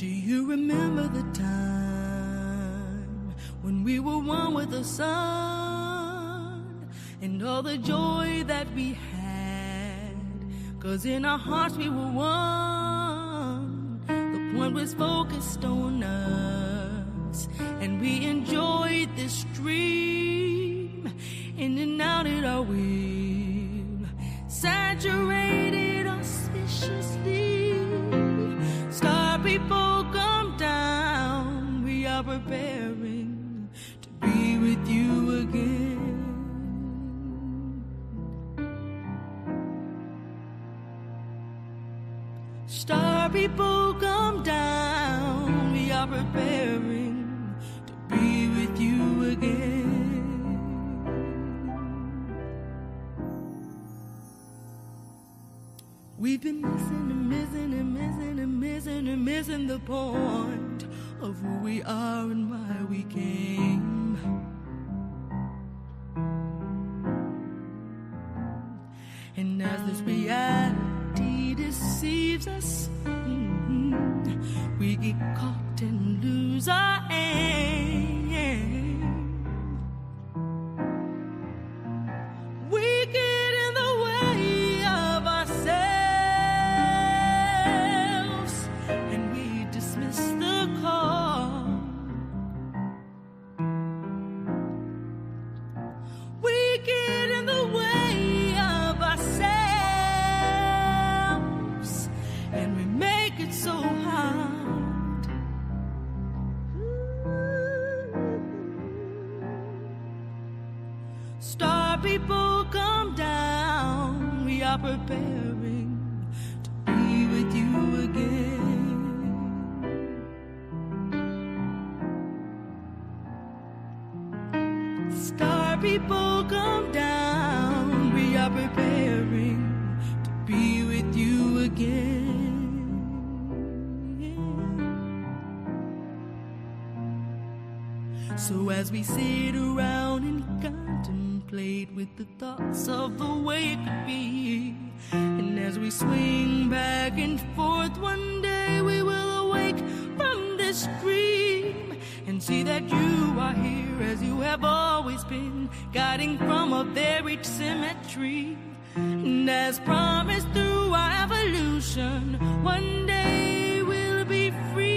Do you remember the time when we were one with the sun and all the joy that we had? 'Cause in our hearts we were one. The point was focused on us, and we enjoyed this dream. In and out at our will, saturated auspiciously. Star people come down, we are preparing to be with you again. Star people come down, we are preparing to be with you again. We've been missing and missing and missing and missing and missing the point of who we are and why we came. And as this reality deceives us, we get caught and lose our aim. We get in the way of ourselves, and we dismiss the call. We get in the way of ourselves, and we make it so hard. Star people come down, we are preparing to be with you again. Star people come down, we are preparing to be with you again. So as we sit around and contemplate with the thoughts of the way it could be, and as we swing back and forth, one day we will awake from this dream and see that you are here as you have always been, guiding from a varied symmetry. And as promised through our evolution, one day we'll be free.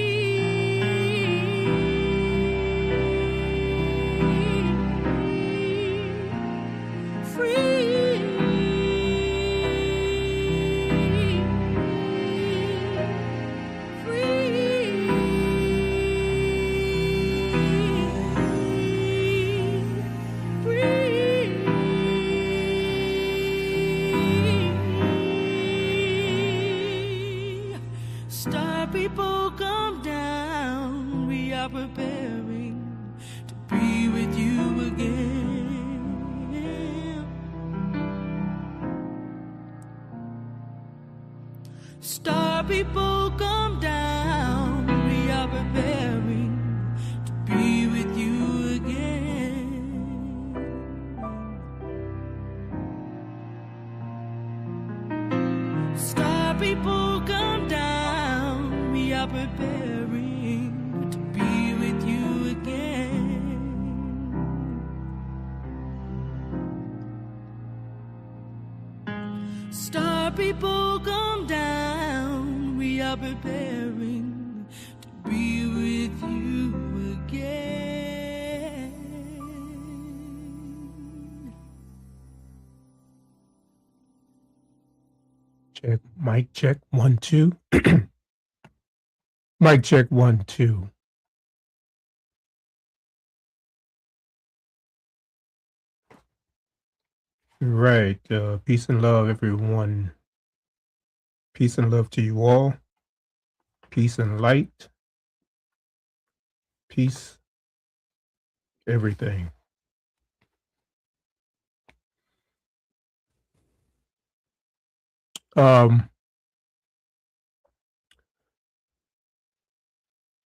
Star people come down, we are preparing to be with you again. Star people come down, we are preparing to be with you again. Star people come down, we are preparing to be with you again. Star people come down, we are preparing to be with you again. Check, mic check, 1, 2. Mic check, 1, 2. Right. Peace and love, everyone. Peace and love to you all. Peace and light. Peace, everything.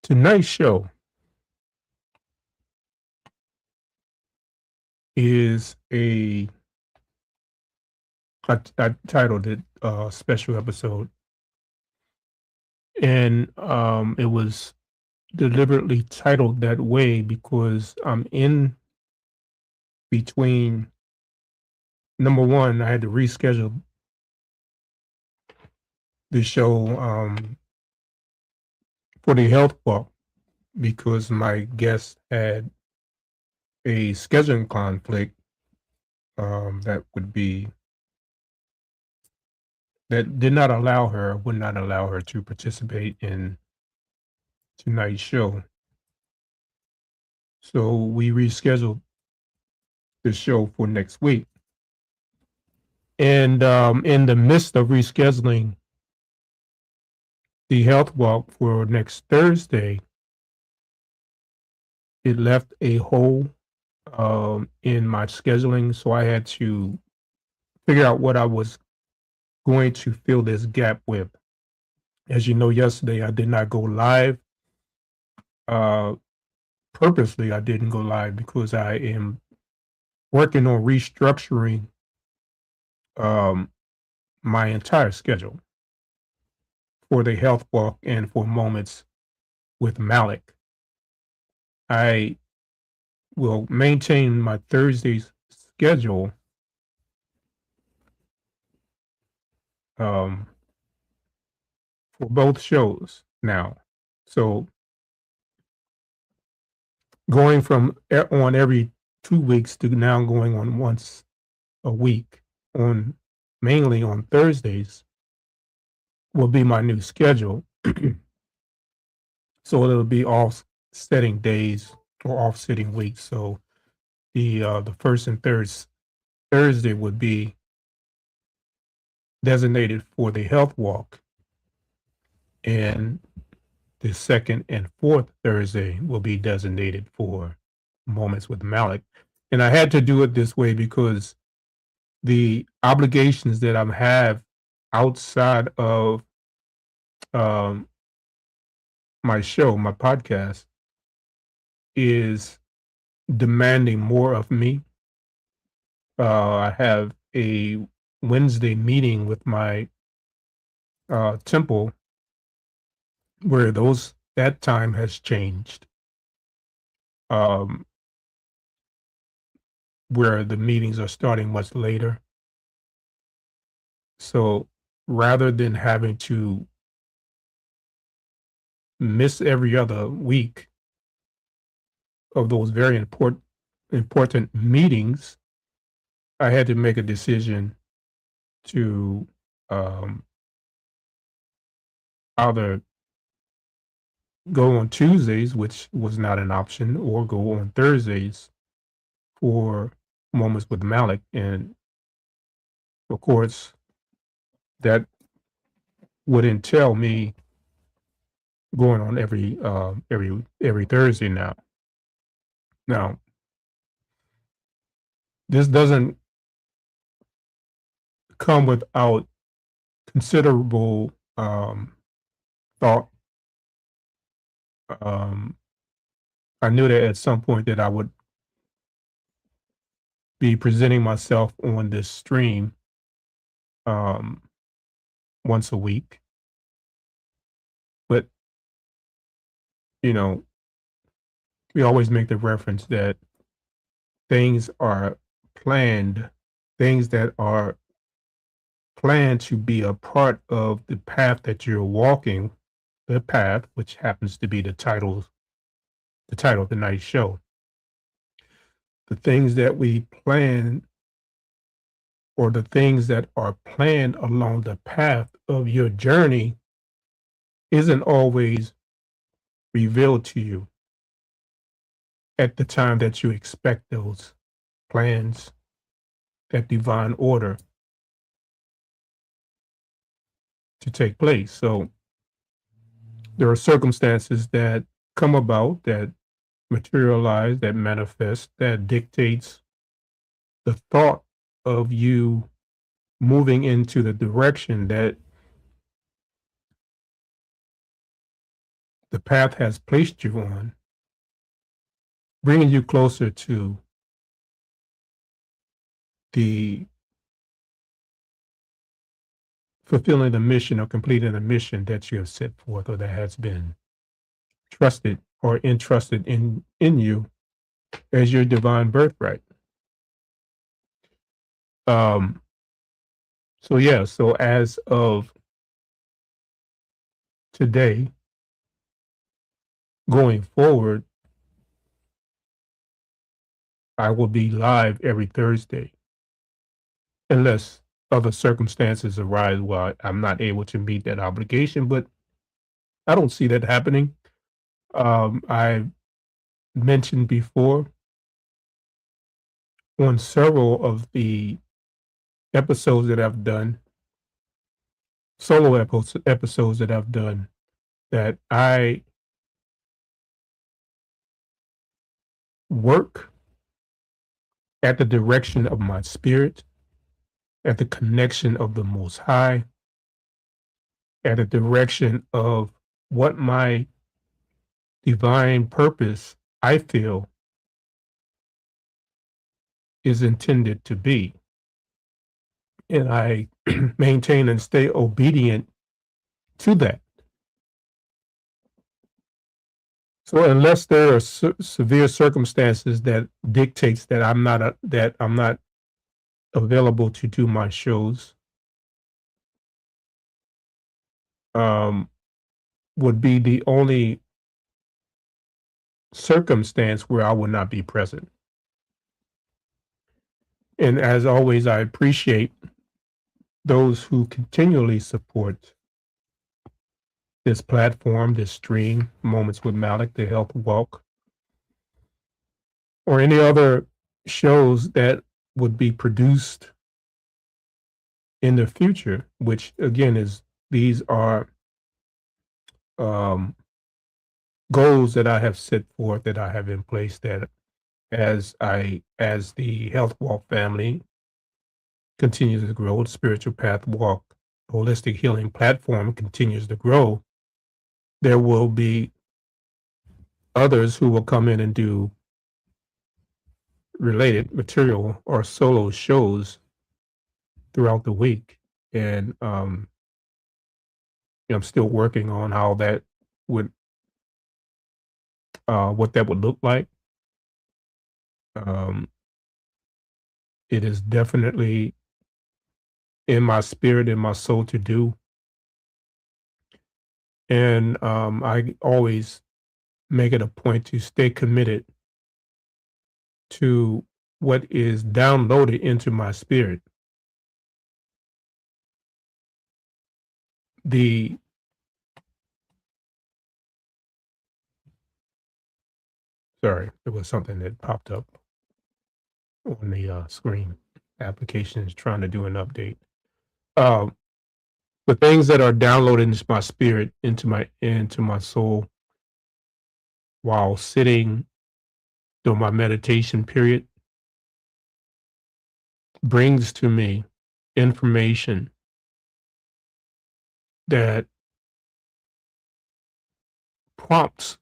Tonight's show is I titled it special episode. And it was deliberately titled that way because I'm in between. Number one, I had to reschedule the show for the health walk because my guest had a scheduling conflict that would be that did not allow her would not allow her to participate in tonight's show. So we rescheduled the show for next week. And in the midst of rescheduling the health walk for next Thursday, it left a hole in my scheduling. So I had to figure out what I was going to fill this gap with. As you know, yesterday I did not go live. Uh, Purposely, I didn't go live because I am working on restructuring um, my entire schedule for the health walk and for moments with Malik. I will maintain my Thursday's schedule um, for both shows now. So going from on every 2 weeks to now going on once a week on mainly on Thursdays will be my new schedule. So it'll be offsetting days or offsetting weeks. So the first and third Thursday would be designated for the health walk, and the second and fourth Thursday will be designated for moments with Malik. And I had to do it this way because the obligations that I have outside of um, my show, my podcast, is demanding more of me. I have a Wednesday meeting with my temple where that time has changed. Um, where the meetings are starting much later. So rather than having to miss every other week of those very important meetings, I had to make a decision to um, either go on Tuesdays, which was not an option, or go on Thursdays for moments with Malik. And of course, that would entail me going on every Thursday now. Now, this doesn't come without considerable thought. Um, I knew that at some point that I would be presenting myself on this stream um, once a week, but you know, we always make the reference that things are planned, things that are planned to be a part of the path that you're walking, the path, which happens to be the title of the night's show. The things that we plan or the things that are planned along the path of your journey isn't always revealed to you at the time that you expect those plans, that divine order to take place. So there are circumstances that come about, that materialize, that manifest, that dictates the thought of you moving into the direction that the path has placed you on, bringing you closer to the fulfilling the mission or completing a mission that you have set forth or that has been trusted or entrusted in you as your divine birthright. Um, so yeah, so as of today, going forward, I will be live every Thursday, unless other circumstances arise where I'm not able to meet that obligation. But I don't see that happening. I mentioned before on several of the episodes that I've done, solo episodes that I've done, that I work at the direction of my spirit, at the connection of the Most High, at the direction of what my divine purpose I feel is intended to be. And I maintain and stay obedient to that. So unless there are severe circumstances that dictates that I'm not available to do my shows, um, would be the only circumstance where I would not be present. And as always, I appreciate those who continually support this platform, this stream, Moments with Malik, the Health Walk, or any other shows that would be produced in the future, which again these are um, goals that I have set forth, that I have in place, that as the Health Walk family continues to grow, the Spiritual Path Walk holistic healing platform continues to grow, there will be others who will come in and do related material or solo shows throughout the week. And I'm still working on how that would what that would look like. Um, it is definitely in my spirit, in my soul to do. And I always make it a point to stay committed to what is downloaded into my spirit. The Sorry, there was something that popped up on the screen. Application is trying to do an update. Um, the things that are downloaded into my spirit, into my soul, while sitting during my meditation period, brings to me information that prompts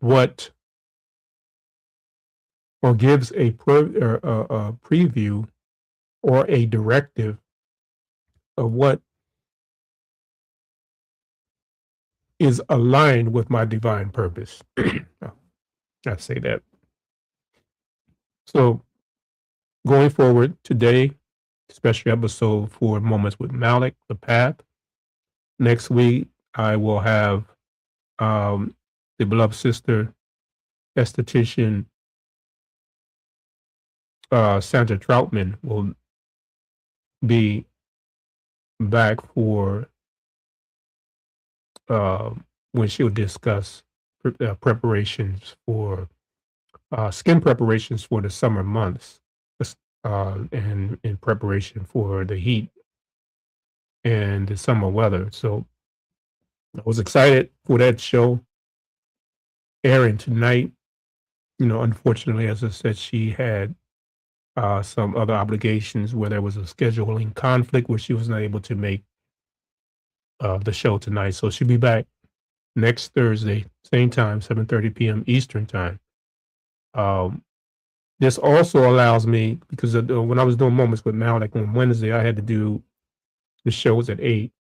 what or gives a preview or a directive of what is aligned with my divine purpose. I say that. So going forward today, special episode for Moments with Malik, the Path. Next week, I will have the beloved sister, esthetician Sandra Troutman will be back for when she'll discuss preparations for skin preparations for the summer months, and in preparation for the heat and the summer weather. So I was excited for that show airing tonight. Unfortunately, as I said, she had some other obligations where there was a scheduling conflict where she was not able to make the show tonight. So she'll be back next Thursday, same time, 7:30 p.m. Eastern time. Um, This also allows me because when I was doing Moments with Mal, like on Wednesday, I had to do the shows at 8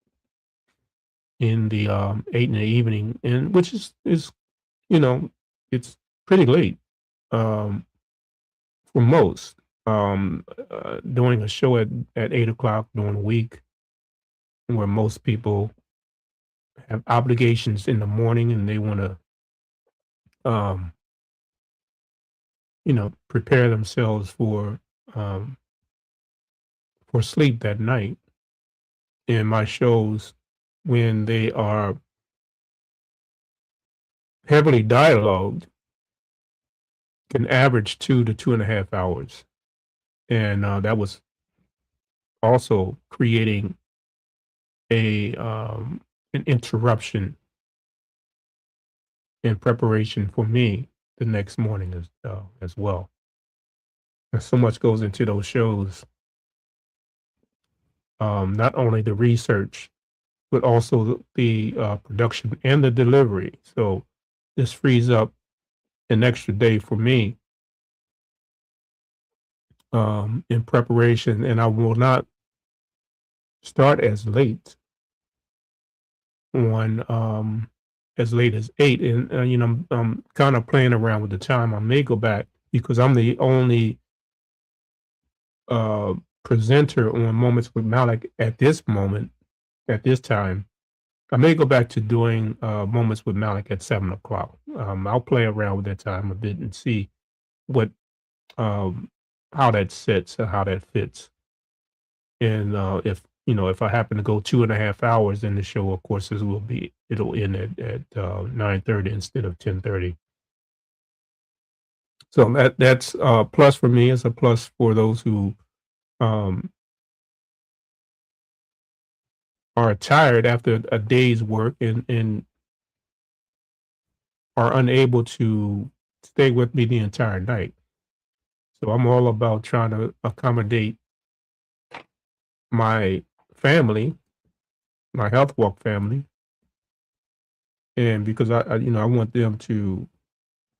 in the 8 in the evening, and which is you know it's pretty late um, for most. Doing a show at 8 o'clock during the week, where most people have obligations in the morning and they want to um, prepare themselves um, for sleep that night. And my shows, when they are heavily dialogued, can average 2 to 2.5 hours, and that was also creating a an interruption in preparation for me the next morning as well. And so much goes into those shows, not only the research but also the production and the delivery. So this frees up an extra day for me in preparation, and I will not start on as late as 8. And I'm kind of playing around with the time. I may go back because I'm the only uh, presenter on Moments with Malik at this time. I may go back to doing Moments with Malik at 7 o'clock. I'll play around with that time a bit and see what um, how that sits and how that fits. And if I happen to go 2.5 hours, then the show, of course, it'll end at 9:30 instead of 10:30. So that's a plus for me. It's a plus for those who um, are tired after a day's work and are unable to stay with me the entire night. So I'm all about trying to accommodate my family, my health walk family, and because I want them to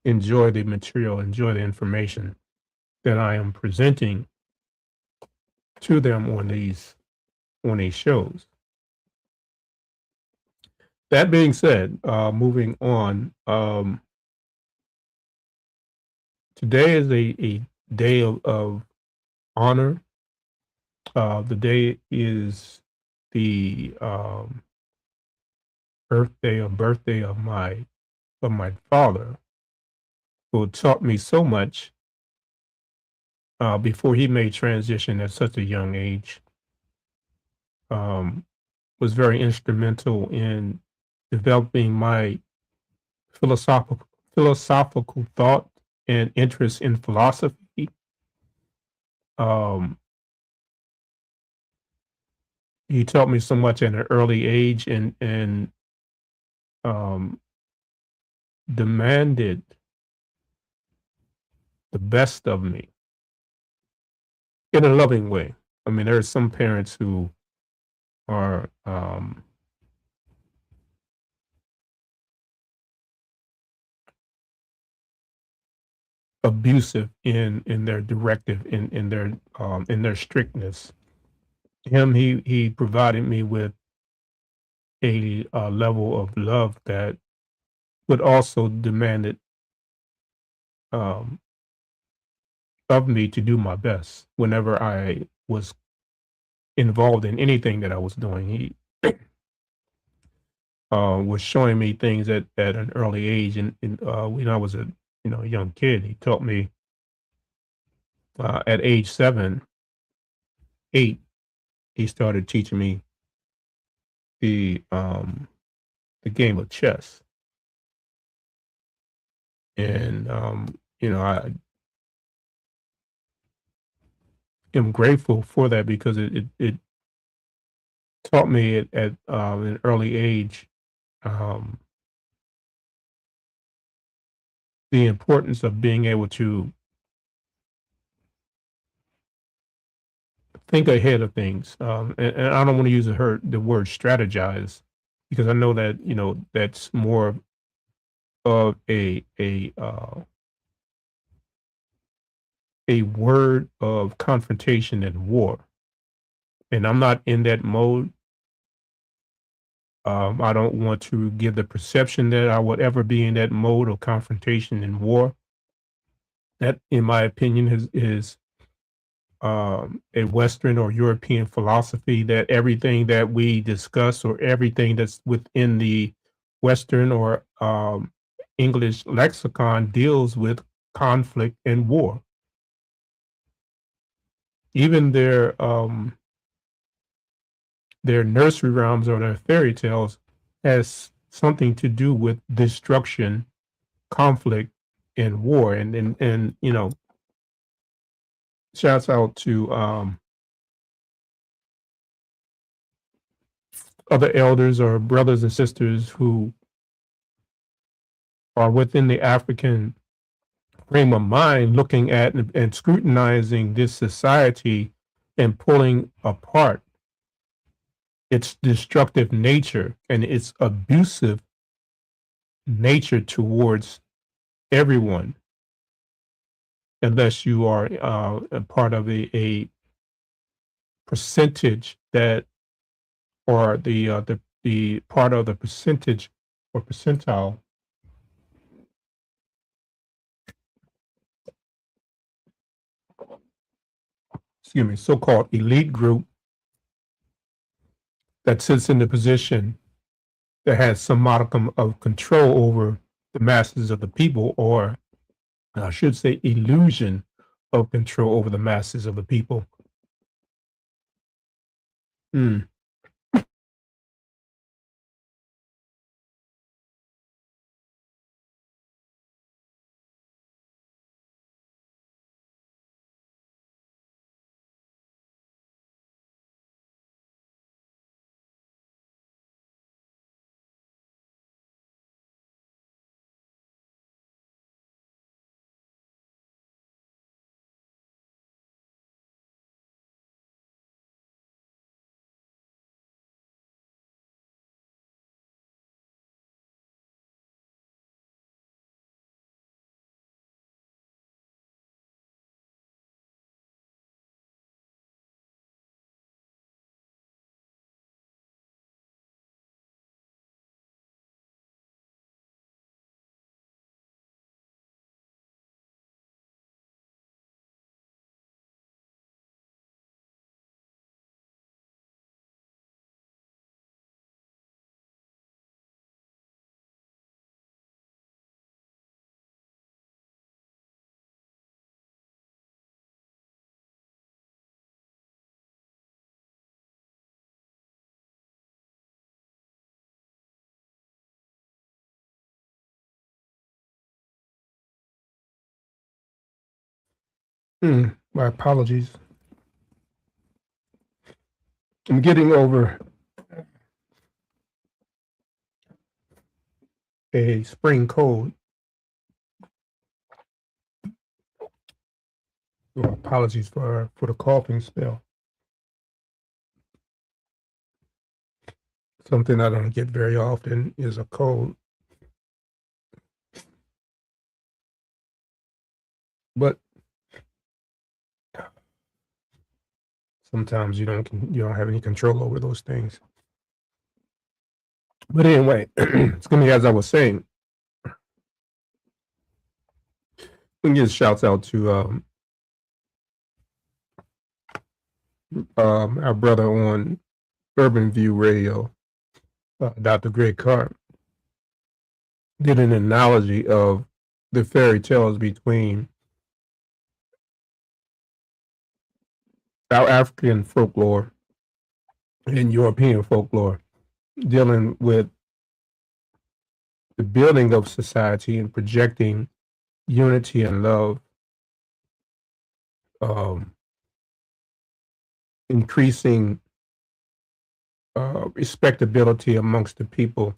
enjoy the material, enjoy the information that I am presenting to them on these shows. That being said, moving on, today is a day of honor. The day is the birthday of my father, who taught me so much before he made transition at such a young age. Um, was very instrumental in developing my philosophical philosophical thought and interest in philosophy. Um, he taught me so much at an early age and um, demanded the best of me in a loving way. I mean, there are some parents who are abusive in their directive in their strictness. He provided me with a level of love that would also demanded um, of me to do my best whenever I was involved in anything that I was doing. He was showing me things at an early age, and when I was a young kid, he taught me at age 7, 8. He started teaching me the um, the game of chess, and I am grateful for that because it taught me at an early age um, the importance of being able to think ahead of things. And I don't want to use the word strategize because I know that that's more of a a word of confrontation and war. And I'm not in that mode. I don't want to give the perception that I would ever be in that mode of confrontation and war. That, in my opinion, is a Western or European philosophy that everything that we discuss or everything that's within the Western or English lexicon deals with conflict and war. Even their nursery rhymes or their fairy tales has something to do with destruction, conflict, and war. And you know, shouts out to other elders or brothers and sisters who are within the African frame of mind, looking at and scrutinizing this society and pulling apart its destructive nature and its abusive nature towards everyone, unless you are a part of a percentage that, or the part of the percentage or percentile, excuse me, so-called elite group that sits in the position that has some modicum of control over the masses of the people, or I should say, illusion of control over the masses of the people. Mm. My apologies. I'm getting over a spring cold. So apologies for the coughing spell. Something I don't get very often is a cold. But sometimes you don't have any control over those things. But anyway, excuse me, as I was saying, we can give shouts out to our brother on Urban View Radio, Dr. Greg Carr, did an analogy of the fairy tales between our African folklore and European folklore, dealing with the building of society and projecting unity and love, um, increasing respectability amongst the people,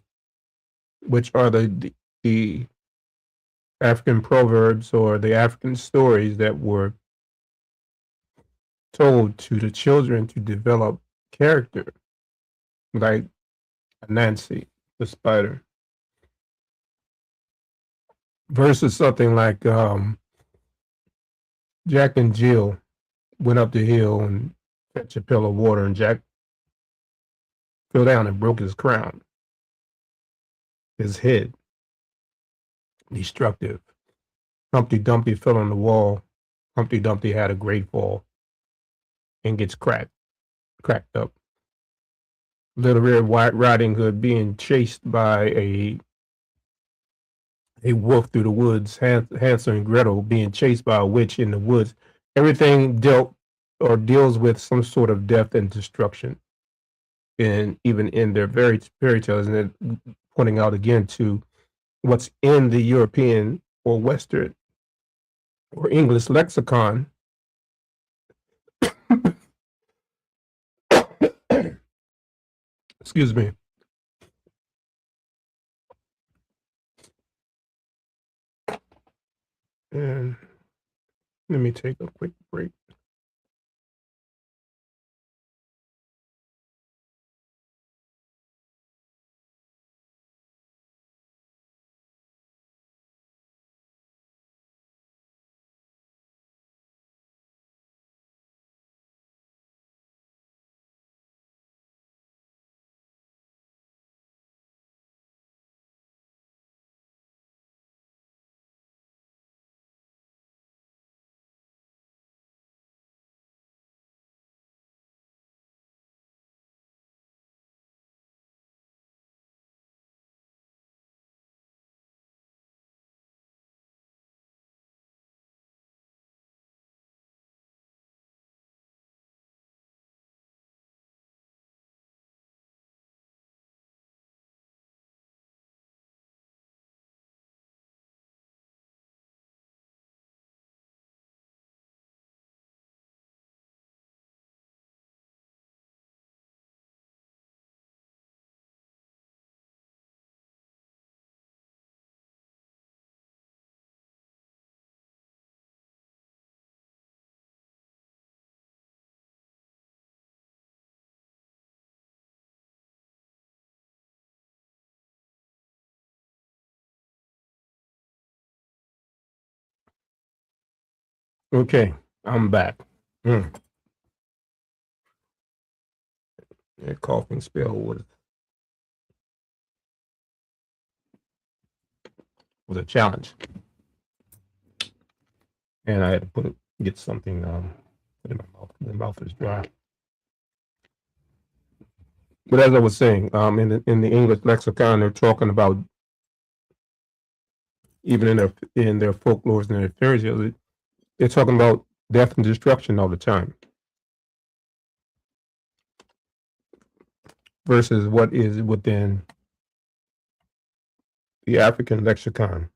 which are the African proverbs or the African stories that were told to the children to develop character, like Nancy the spider, versus something like Jack and Jill went up the hill and fetched a pail of water, and Jack fell down and broke his crown, his head, destructive. Humpty Dumpty fell on the wall. Humpty Dumpty had a great fall and gets cracked up. Little Red Riding Hood being chased by a wolf through the woods. Hansel and Gretel being chased by a witch in the woods. Everything dealt or deals with some sort of death and destruction. And even in their very fairy tales, and then pointing out again to what's in the European or Western or English lexicon. Excuse me. And let me take a quick break. Okay, I'm back. That coughing spell was a challenge, and I had to get something put in my mouth. The mouth is dry. But as I was saying, in the English lexicon, they're talking about even in their folklores and their fairy tales, they're talking about death and destruction all the time, versus what is within the African lexicon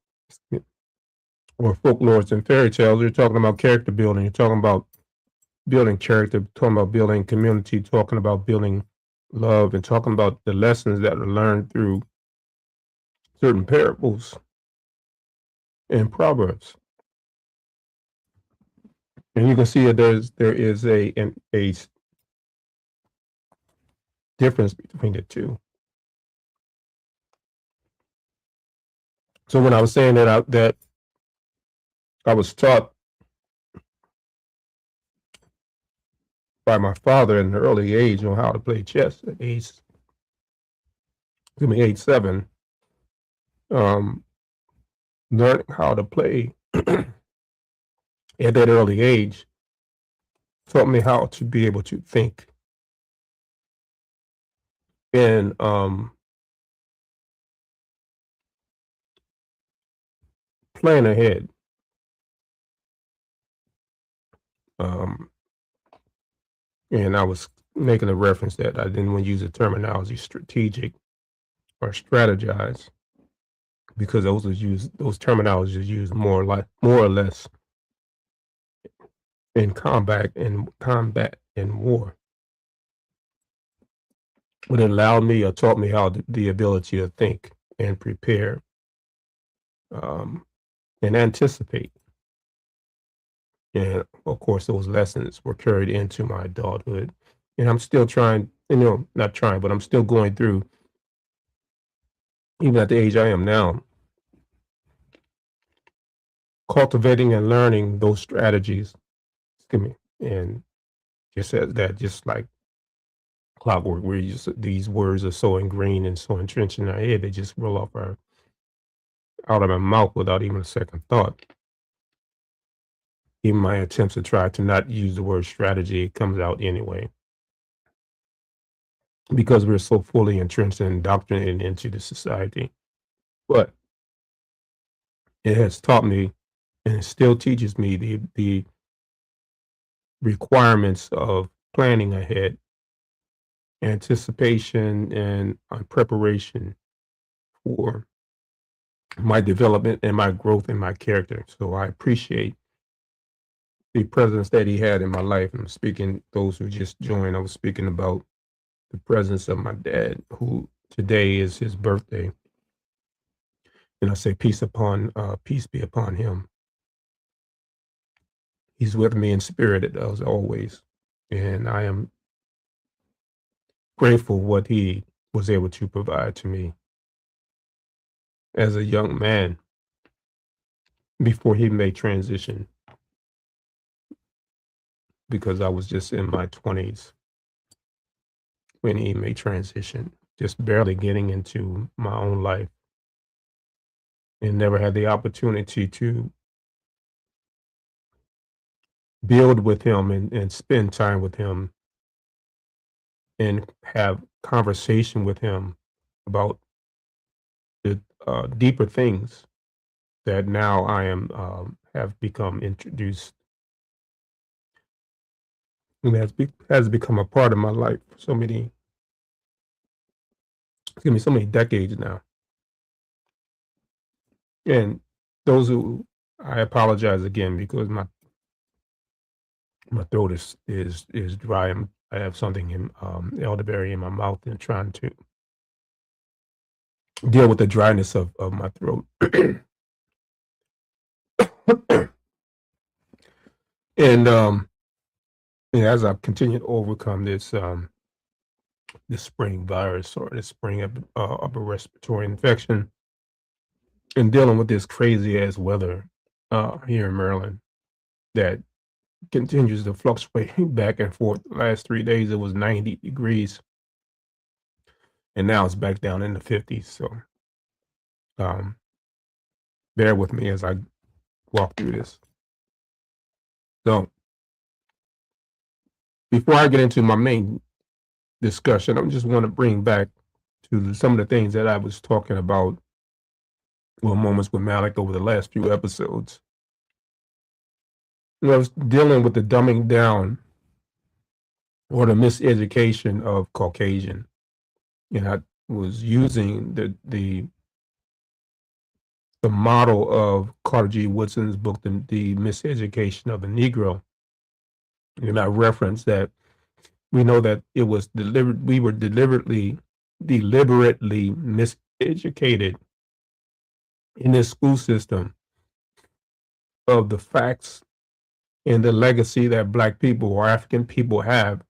or folklores and fairy tales. You're talking about character building. You're talking about building character, talking about building community, talking about building love, and talking about the lessons that are learned through certain parables and proverbs. And you can see that there is a difference between the two. So when I was saying that I was taught by my father at an early age on how to play chess at age 7, learning how to play at that early age taught me how to be able to think and plan ahead. And I was making a reference that I didn't want to use the terminology strategic or strategize, because those terminologies are used more or less in combat and war. But it allowed me or taught me how the ability to think and prepare and anticipate. And of course, those lessons were carried into my adulthood. And I'm still trying, not trying, but I'm still going through, even at the age I am now, cultivating and learning those strategies. Excuse me. And just as that, just like clockwork, where you just, these words are so ingrained and so entrenched in our head, they just roll off our out of my mouth without even a second thought. Even my attempts to try to not use the word strategy, it comes out anyway, because we're so fully entrenched and indoctrinated into the society. But it has taught me, and it still teaches me, the requirements of planning ahead, anticipation, and preparation for my development and my growth and my character. So I appreciate the presence that he had in my life. And I'm speaking, those who just joined, I was speaking about the presence of my dad, who today is his birthday. And I say peace be upon him. He's with me in spirit as always. And I am grateful what he was able to provide to me as a young man before he made transition, because I was just in my 20s when he made transition, just barely getting into my own life, and never had the opportunity to build with him and spend time with him and have conversation with him about the deeper things that now I am have become introduced, and has become a part of my life for so many decades now. And those who, I apologize again because my throat is dry. I have something in elderberry in my mouth and trying to deal with the dryness of my throat. And as I've continued to overcome this spring virus, or this spring upper respiratory infection, and dealing with this crazy ass weather here in Maryland that continues to fluctuate back and forth. The last 3 days it was 90 degrees, and now it's back down in the 50s. So um, bear with me as I walk through this. So before I get into my main discussion, I just want to bring back to some of the things that I was talking about, well, Moments with Malik, over the last few episodes. I was dealing with the dumbing down or the miseducation of Caucasian. And I was using the model of Carter G. Woodson's book, The Miseducation of the Negro. And I referenced that we know that it was we were deliberately miseducated in this school system of the facts and the legacy that Black people or African people have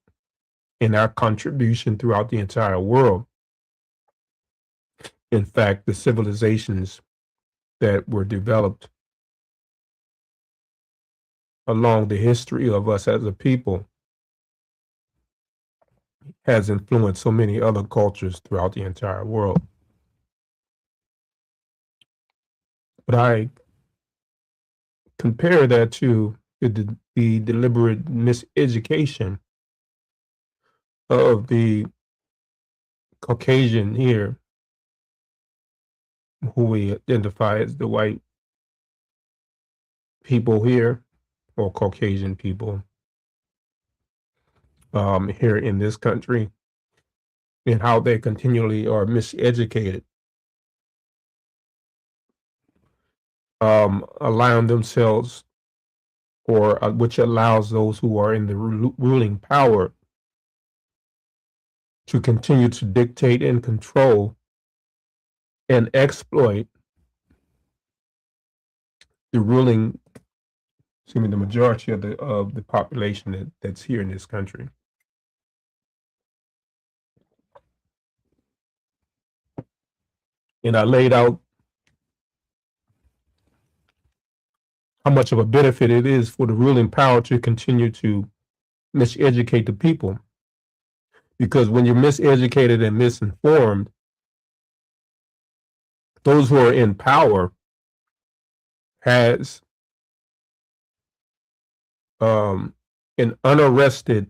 in our contribution throughout the entire world. In fact, the civilizations that were developed along the history of us as a people has influenced so many other cultures throughout the entire world. But I compare that to the deliberate miseducation of the Caucasian here, who we identify as the white people here, or Caucasian people here in this country, and how they continually are miseducated, allowing themselves, or which allows those who are in the ruling power to continue to dictate and control and exploit the ruling, the majority of the population that's here in this country. And I laid out how much of a benefit it is for the ruling power to continue to miseducate the people. Because when you're miseducated and misinformed, those who are in power has an unarrested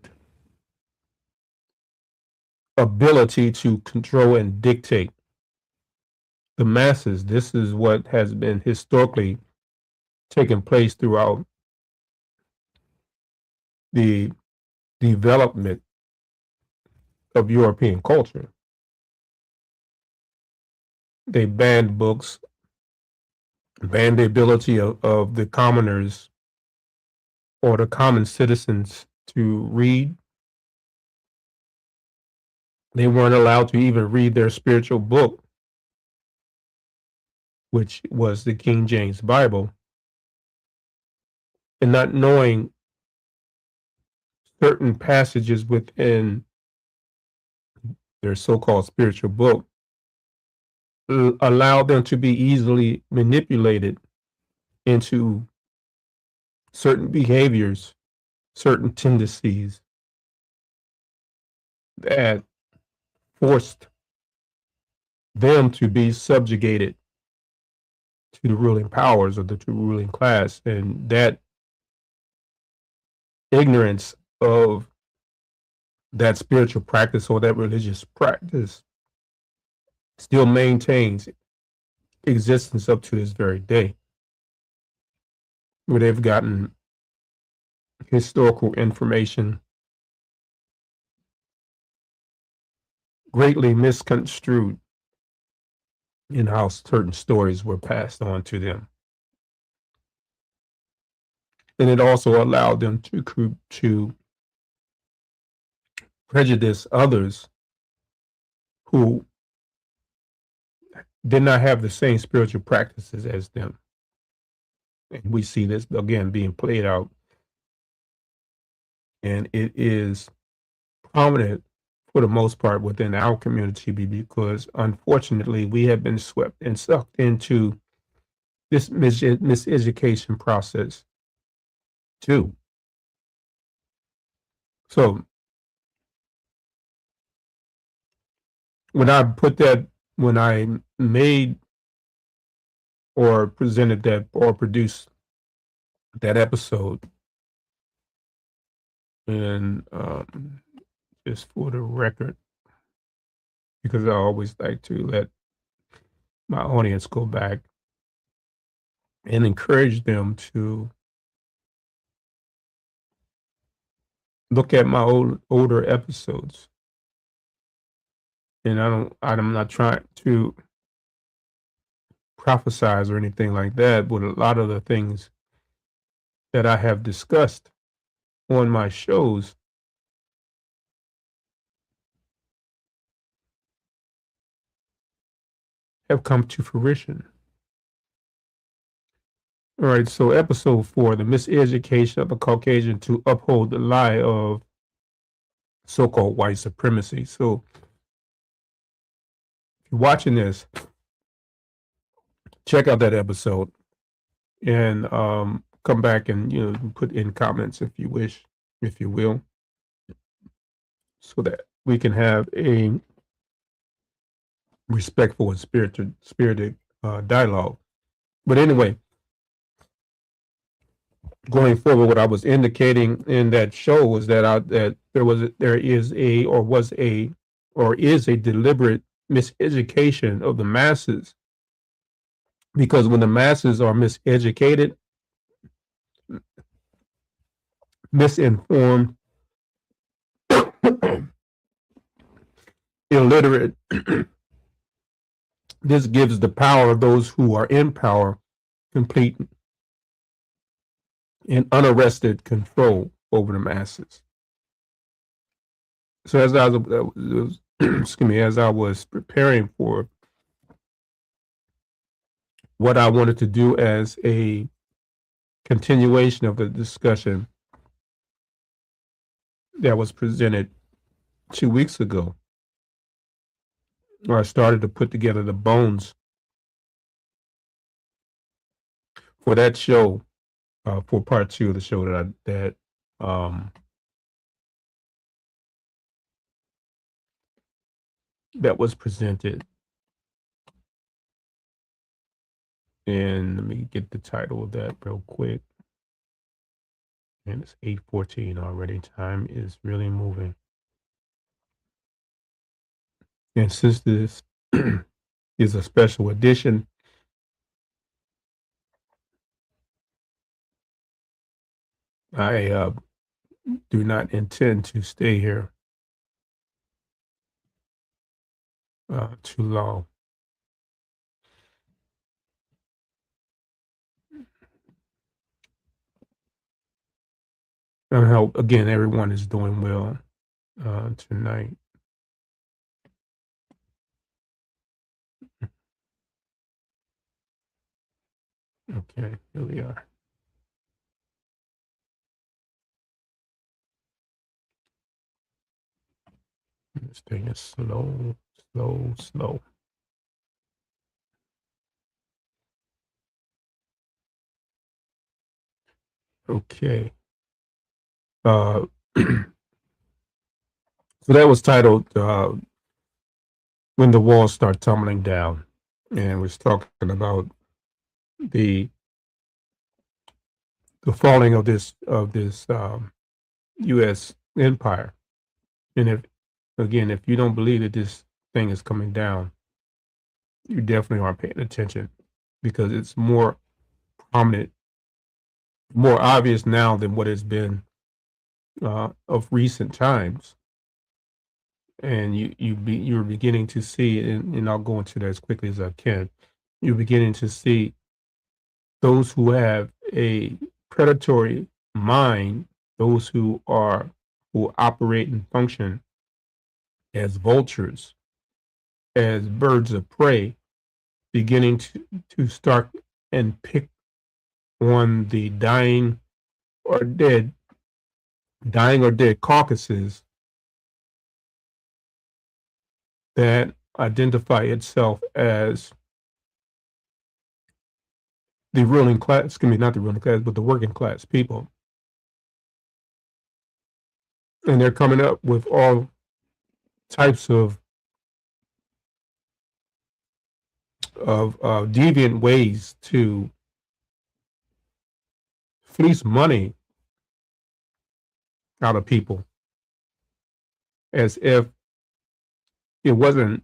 ability to control and dictate the masses. This is what has been historically taking place throughout the development of European culture. They banned books, banned the ability of the commoners or the common citizens to read. They weren't allowed to even read their spiritual book, which was the King James Bible. And not knowing certain passages within their so-called spiritual book allowed them to be easily manipulated into certain behaviors, certain tendencies that forced them to be subjugated to the ruling powers of the ruling class. And that ignorance of that spiritual practice or that religious practice still maintains existence up to this very day, where they've gotten historical information greatly misconstrued in how certain stories were passed on to them. And it also allowed them to prejudice others who did not have the same spiritual practices as them. And we see this again being played out. And it is prominent for the most part within our community because unfortunately we have been swept and sucked into this miseducation process too. So when I made or presented that or produced that episode, and just for the record, because I always like to let my audience go back and encourage them to look at my older episodes. And I'm not trying to prophesize or anything like that, but a lot of the things that I have discussed on my shows have come to fruition. All right, so episode 4, the miseducation of the Caucasian to uphold the lie of so-called white supremacy. So if you're watching this, check out that episode and come back and put in comments if you wish, if you will, so that we can have a respectful and spirited dialogue. But anyway, going forward, what I was indicating in that show was that there is a deliberate miseducation of the masses, because when the masses are miseducated, misinformed, illiterate, this gives the power of those who are in power complete and unarrested control over the masses. So as I was as I was preparing for what I wanted to do as a continuation of the discussion that was presented 2 weeks ago, where I started to put together the bones for that show for part two of the show um, that was presented. And let me get the title of that real quick. And it's 8:14 already. Time is really moving. And since this is a special edition, I do not intend to stay here too long. I hope, again, everyone is doing well tonight. Okay, here we are. This thing is slow, slow, slow. Okay. Uh, so that was titled "When the Walls Start Tumbling Down," and was talking about the the falling of this U.S. empire. And if you don't believe that this thing is coming down, you definitely aren't paying attention, because it's more prominent, more obvious now than what it's been of recent times. And you're beginning to see, and I'll go into that as quickly as I can. You're beginning to see those who have a predatory mind, those who operate and function as vultures, as birds of prey, beginning to start and pick on the or dead dying or dead carcasses that identify itself as the ruling class, excuse me, not the ruling class, but the working class people. And they're coming up with all types of deviant ways to fleece money out of people, as if it wasn't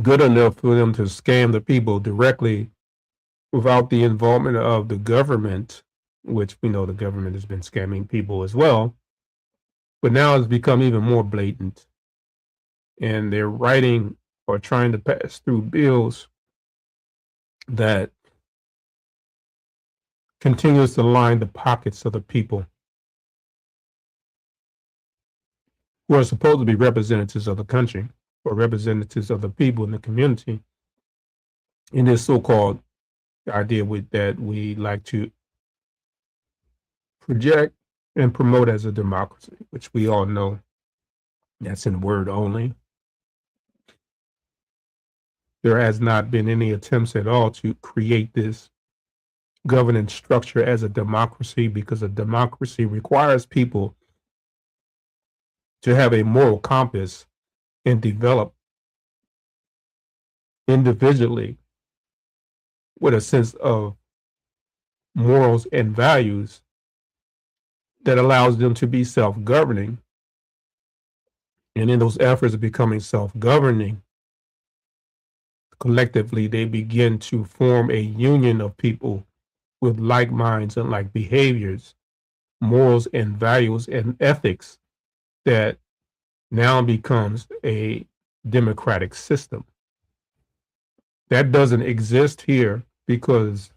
good enough for them to scam the people directly without the involvement of the government, which we know the government has been scamming people as well. But now it's become even more blatant. And they're writing or trying to pass through bills that continues to line the pockets of the people who are supposed to be representatives of the country or representatives of the people in the community, in this so-called idea that we like to project and promote as a democracy, which we all know that's in word only. There has not been any attempts at all to create this governance structure as a democracy, because a democracy requires people to have a moral compass and develop individually with a sense of morals and values that allows them to be self-governing. And in those efforts of becoming self-governing, collectively, they begin to form a union of people with like minds and like behaviors, morals and values and ethics, that now becomes a democratic system. That doesn't exist here because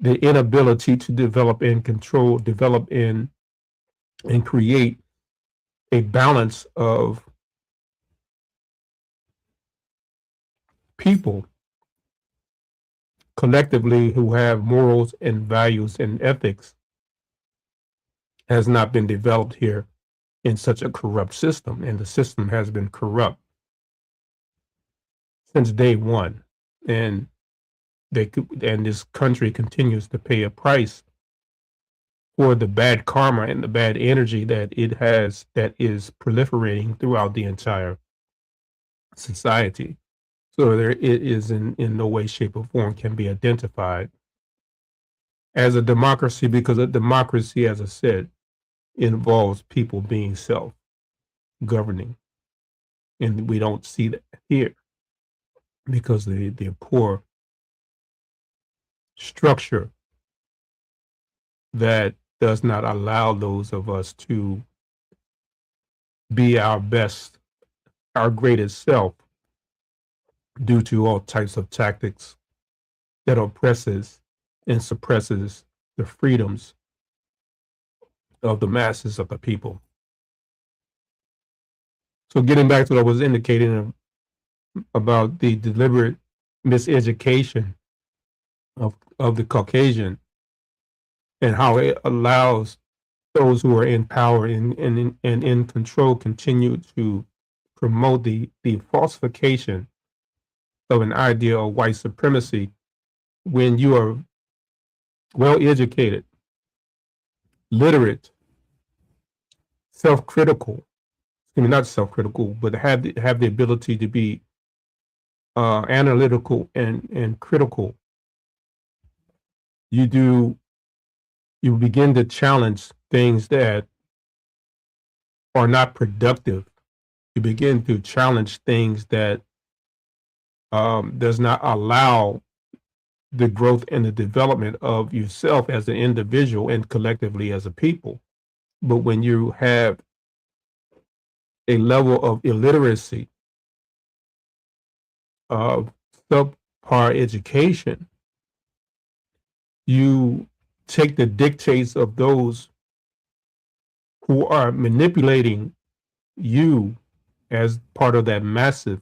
the inability to develop and control, develop in and create a balance of people collectively who have morals and values and ethics has not been developed here in such a corrupt system. And the system has been corrupt since day one. And and this country continues to pay a price for the bad karma and the bad energy that it has, that is proliferating throughout the entire society. So it is in no way, shape, or form can be identified as a democracy, because a democracy, as I said, involves people being self-governing. And we don't see that here because the poor structure that does not allow those of us to be our best, our greatest self, due to all types of tactics that oppresses and suppresses the freedoms of the masses of the people. So getting back to what I was indicating about the deliberate miseducation of the Caucasian, and how it allows those who are in power and in control continue to promote the falsification of an idea of white supremacy, when you are well educated, literate, self-critical, I mean, not self-critical, but have the ability to be analytical and critical. You begin to challenge things that are not productive. You begin to challenge things that does not allow the growth and the development of yourself as an individual and collectively as a people. But when you have a level of illiteracy, of subpar education, you take the dictates of those who are manipulating you as part of that massive,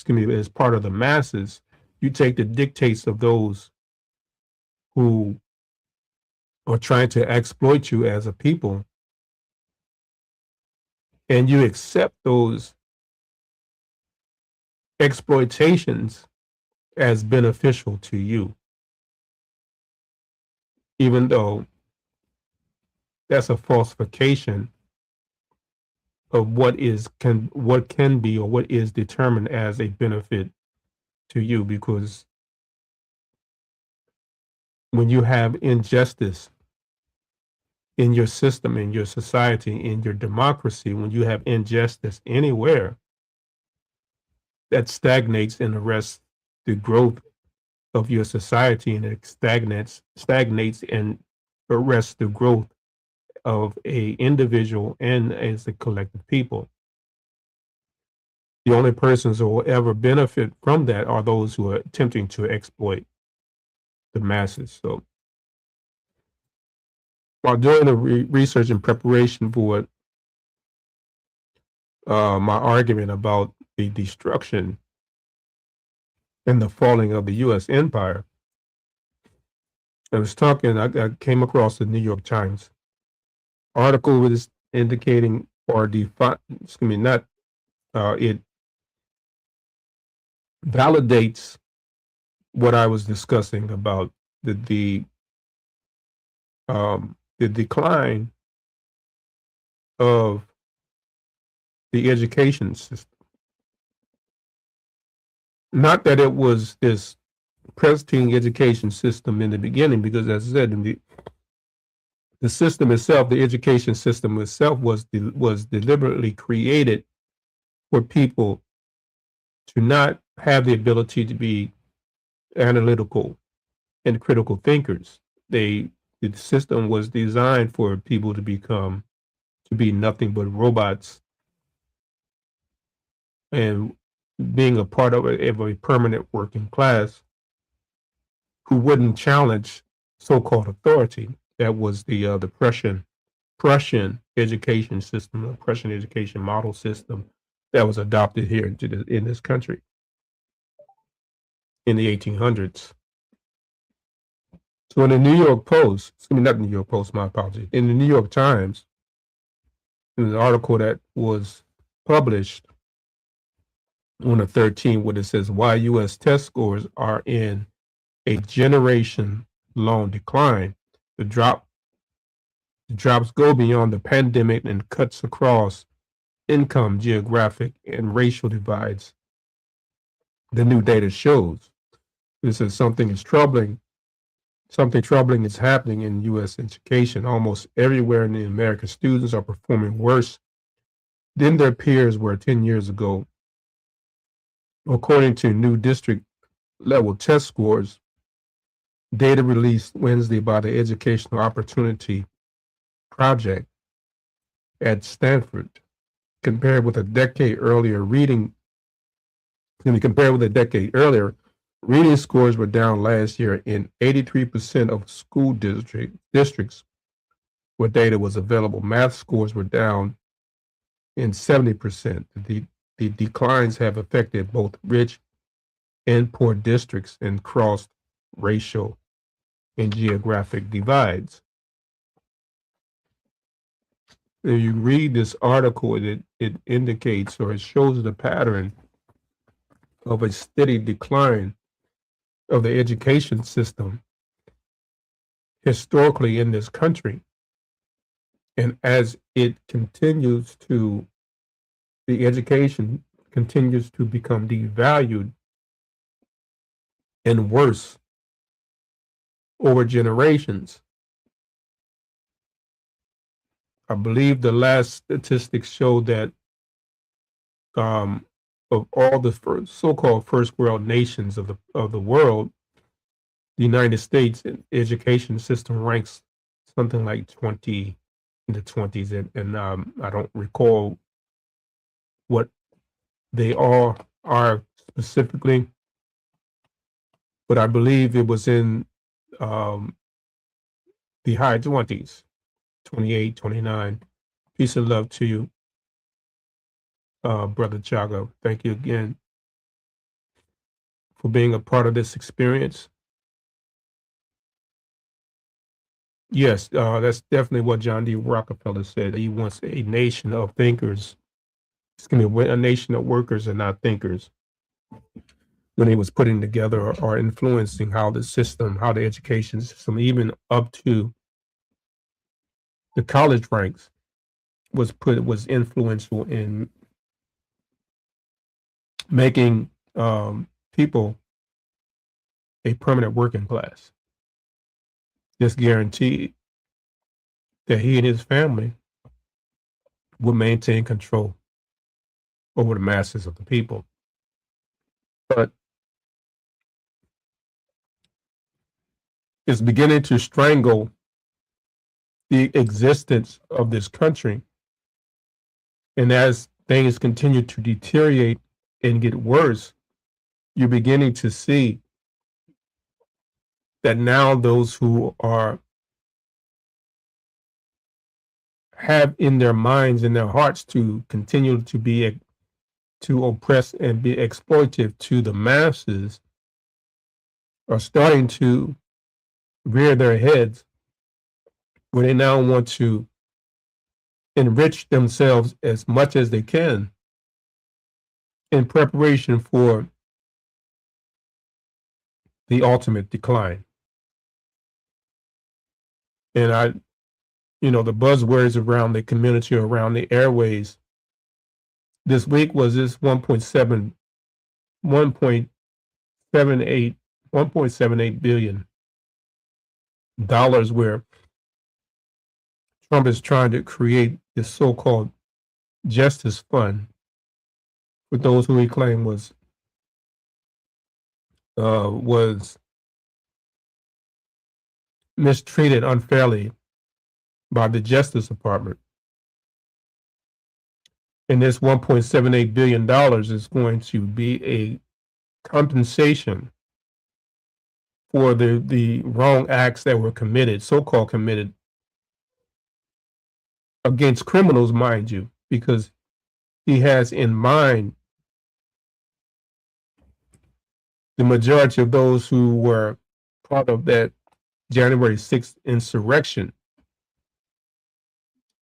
as part of the masses. You take the dictates of those who are trying to exploit you as a people, and you accept those exploitations as beneficial to you, even though that's a falsification of what can be or what is determined as a benefit to you. Because when you have injustice in your system, in your society, in your democracy, when you have injustice anywhere, that stagnates and arrests the growth of your society, and it stagnates and arrests the growth of a individual and as a collective people. The only persons who will ever benefit from that are those who are attempting to exploit the masses. So while doing the research and preparation for my argument about the destruction and the falling of the U.S. empire, I came across the New York Times article was indicating it validates what I was discussing about the decline of the education system. Not that it was this pristine education system in the beginning, because as I said, the system itself, the education system itself, was deliberately created for people to not have the ability to be analytical and critical thinkers. The system was designed for people to be nothing but robots, and being a part of a permanent working class who wouldn't challenge so-called authority. That was the Prussian education system, the Prussian education model system that was adopted here in this country in the 1800s. So in the New York Post, not the New York Post, my apologies, in the New York Times, in an article that was published on the 13th, where it says why U.S. test scores are in a generation-long decline. The drops go beyond the pandemic and cuts across income, geographic, and racial divides. The new data shows this is something is troubling. Something troubling is happening in U.S. education. Almost everywhere in the American, students are performing worse than their peers were 10 years ago. According to new district level test scores, data released Wednesday by the Educational Opportunity Project at Stanford, compared with a decade earlier, reading scores were down last year in 83% of school districts where data was available. Math scores were down in 70%. The declines have affected both rich and poor districts and crossed racial and geographic divides. If you read this article, it indicates or it shows the pattern of a steady decline of the education system historically in this country. And as it continues to, the education continues to become devalued and worse over generations. I believe the last statistics show that of all the so-called first world nations of the world, the United States education system ranks something like 20 in the 20s, and I don't recall what they all are specifically, but I believe it was in the high 20s, 28, 29. Peace and love to you, Brother Chago. Thank you again for being a part of this experience. Yes, that's definitely what John D. Rockefeller said. He wants a nation of thinkers. It's going to be a nation of workers and not thinkers. When he was putting together or influencing how the education system, even up to the college ranks, was influential in making people a permanent working class. Just guaranteed that he and his family would maintain control over the masses of the people. But it's beginning to strangle the existence of this country. And as things continue to deteriorate and get worse, you're beginning to see that now those who have in their minds and their hearts to continue to oppress and be exploitive to the masses are starting to rear their heads, where they now want to enrich themselves as much as they can in preparation for the ultimate decline. And the buzzwords around the community, around the airways this week was this $1.78 billion where Trump is trying to create this so-called justice fund for those who he claimed was mistreated unfairly by the Justice Department. And this $1.78 billion is going to be a compensation for the wrong acts that were committed, so-called committed, against criminals, mind you, because he has in mind the majority of those who were part of that January 6th insurrection,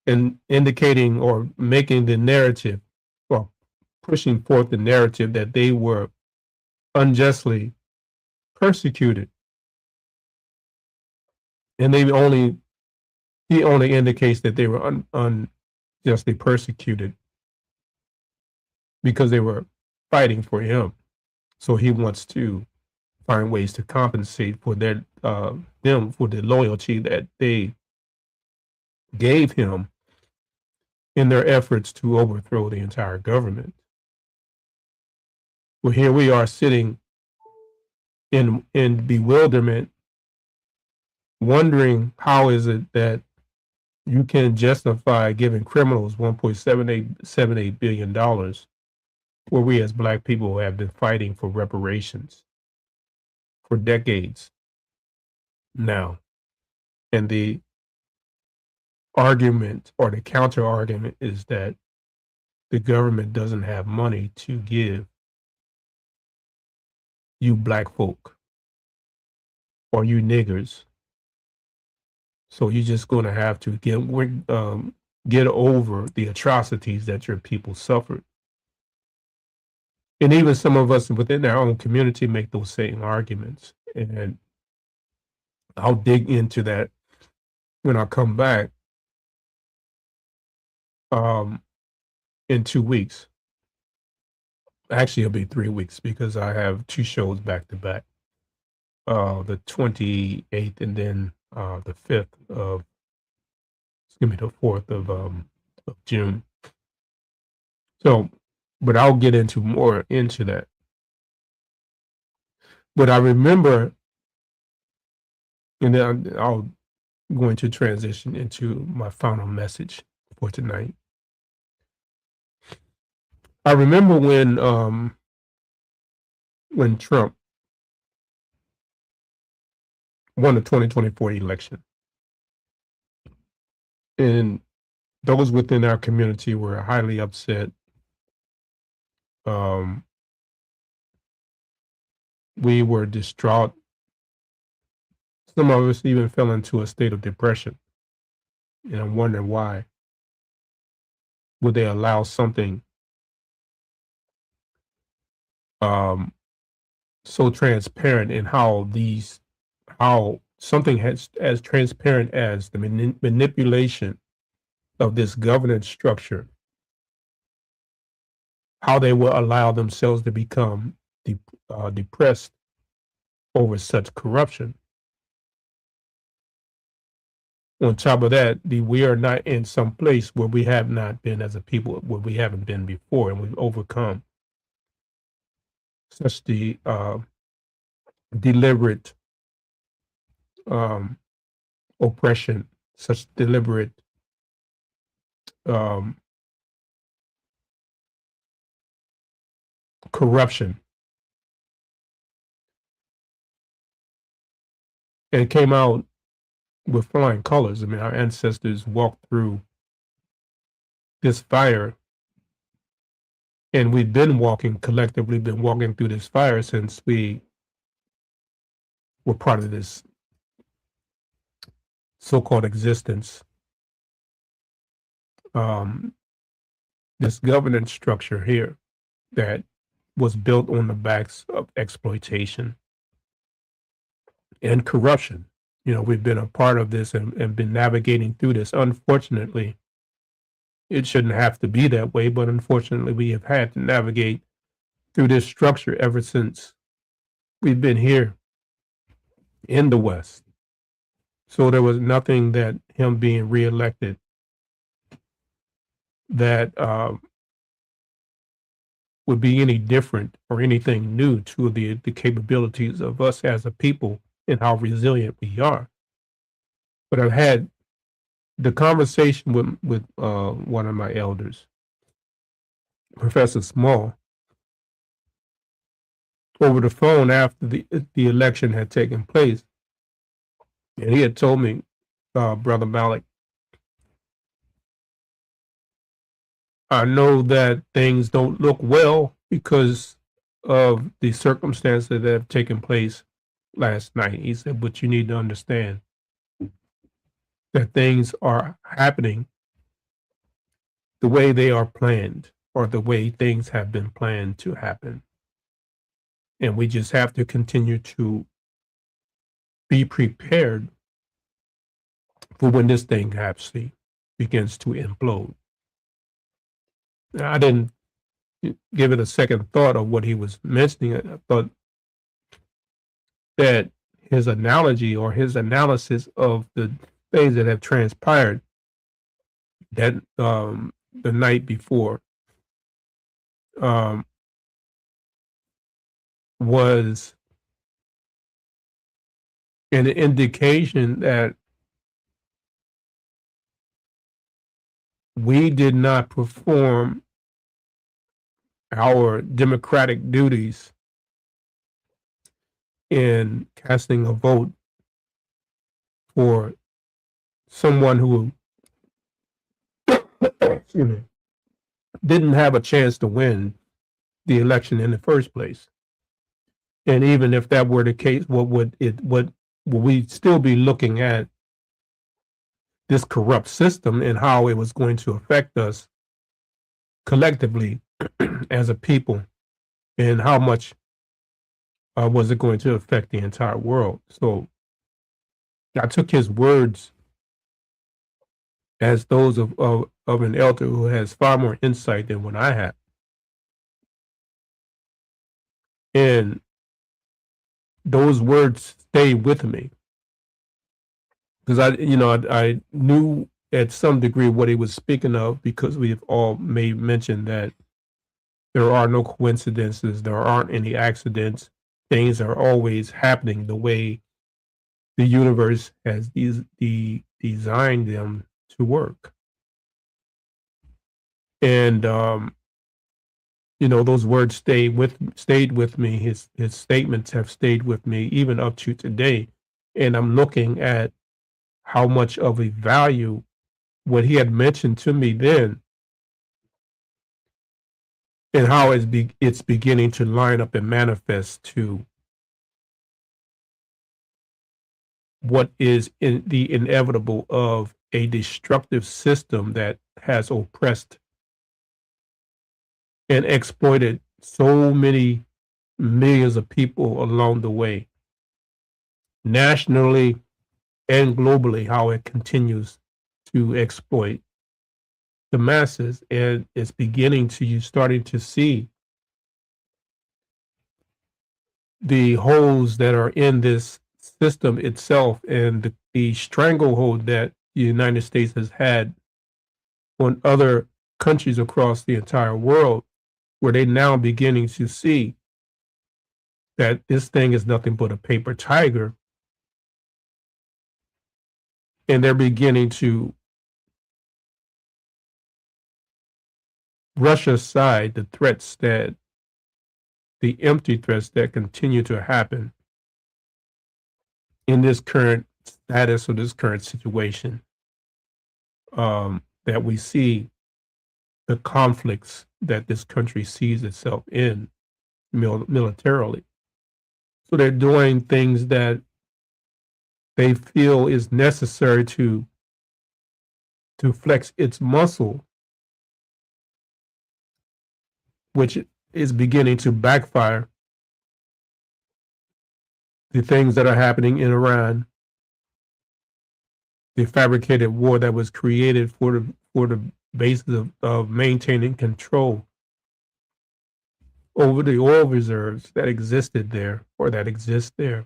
and indicating or making the narrative, or pushing forth the narrative that they were unjustly persecuted and he only indicates that they were unjustly persecuted because they were fighting for him. So he wants to find ways to compensate for them for the loyalty that they gave him in their efforts to overthrow the entire government. Well, here we are sitting in bewilderment, wondering how is it that you can justify giving criminals $1.78 billion, where we as Black people have been fighting for reparations for decades now. And the argument or the counter argument is that the government doesn't have money to give you Black folk or you niggers. So you're just going to have to get over the atrocities that your people suffered. And even some of us within our own community make those same arguments. And I'll dig into that when I come back in 2 weeks. Actually, it'll be 3 weeks because I have two shows back to back. The 28th and then the 5th of, the 4th of June. So, but I'll get into more into that. But I remember, and then I'll going to transition into my final message for tonight. I remember when Trump won the 2024 election, and those within our community were highly upset. We were distraught. Some of us even fell into a state of depression. And I'm wondering why would they allow something so transparent, and how something as transparent as the manipulation of this governance structure, how they will allow themselves to become depressed over such corruption. On top of that, we are not in some place where we have not been as a people, where we haven't been before, and we've overcome such the deliberate oppression, such deliberate corruption. And it came out with flying colors. I mean, our ancestors walked through this fire, and we've been collectively been walking through this fire since we were part of this so-called existence. This governance structure here that was built on the backs of exploitation and corruption. We've been a part of this and been navigating through this. Unfortunately, it shouldn't have to be that way, but unfortunately, we have had to navigate through this structure ever since we've been here in the West. So there was nothing that him being reelected that would be any different or anything new to the capabilities of us as a people and how resilient we are. But I've had the conversation with one of my elders, Professor Small, over the phone after the election had taken place. And he had told me, Brother Malik, I know that things don't look well because of the circumstances that have taken place last night. He said, but you need to understand that things are happening the way they are planned, or the way things have been planned to happen. And we just have to continue to be prepared for when this thing actually begins to implode. Now, I didn't give it a second thought of what he was mentioning. I thought that his analogy or his analysis of the things that have transpired that the night before um, was an indication that we did not perform our democratic duties in casting a vote for someone who excuse me, didn't have a chance to win the election in the first place. And even if that were the case, what would we still be looking at this corrupt system and how it was going to affect us collectively as a people, and how much was it going to affect the entire world? So I took his words as those of an elder who has far more insight than what I have. And those words stayed with me because I knew at some degree what he was speaking of, because we've all made mention that there are no coincidences, there aren't any accidents. Things are always happening the way the universe has designed them to work. And those words stayed with me. His statements have stayed with me even up to today. And I'm looking at how much of a value what he had mentioned to me then, and how it's beginning to line up and manifest to what is in the inevitable of a destructive system that has oppressed and exploited so many millions of people along the way, nationally and globally, how it continues to exploit the masses. And it's beginning to, you starting to see the holes that are in this system itself, and the stranglehold that the United States has had on other countries across the entire world, where they now beginning to see that this thing is nothing but a paper tiger, and they're beginning to brush aside the empty threats that continue to happen in this current status or this current situation, that we see the conflicts that this country sees itself in militarily. So they're doing things that they feel is necessary to flex its muscle, which is beginning to backfire. The things that are happening in Iran, the fabricated war that was created for the basis of maintaining control over the oil reserves that existed there or that exist there.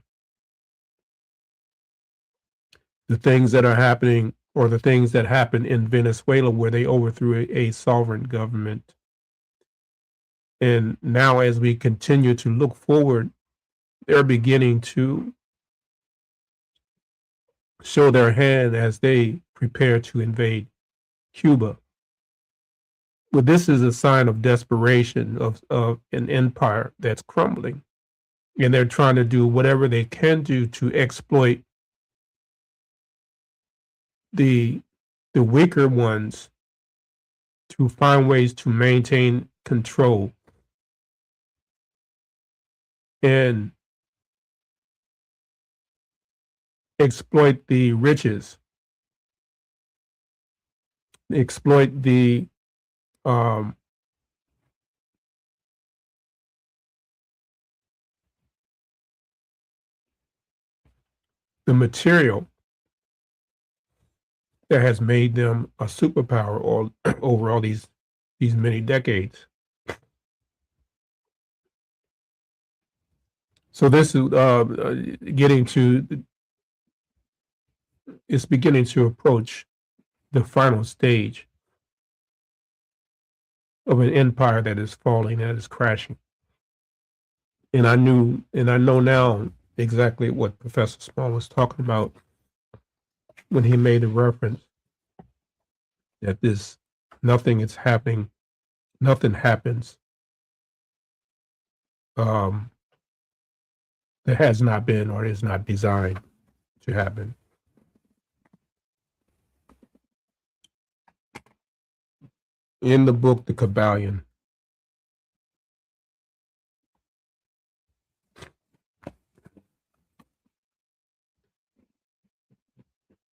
The things that are happening, or the things that happened in Venezuela, where they overthrew a sovereign government. And now, as we continue to look forward, they're beginning to show their hand as they prepare to invade Cuba. Well, this is a sign of desperation of an empire that's crumbling. And they're trying to do whatever they can do to exploit the weaker ones, to find ways to maintain control and exploit the riches, exploit um, the material that has made them a superpower all over all these many decades. So this is getting to it's beginning to approach the final stage of an empire that is falling, that is crashing. And I know now exactly what Professor Small was talking about when he made the reference that nothing is happening, nothing happens um, that has not been or is not designed to happen. In the book, The Kabbalion,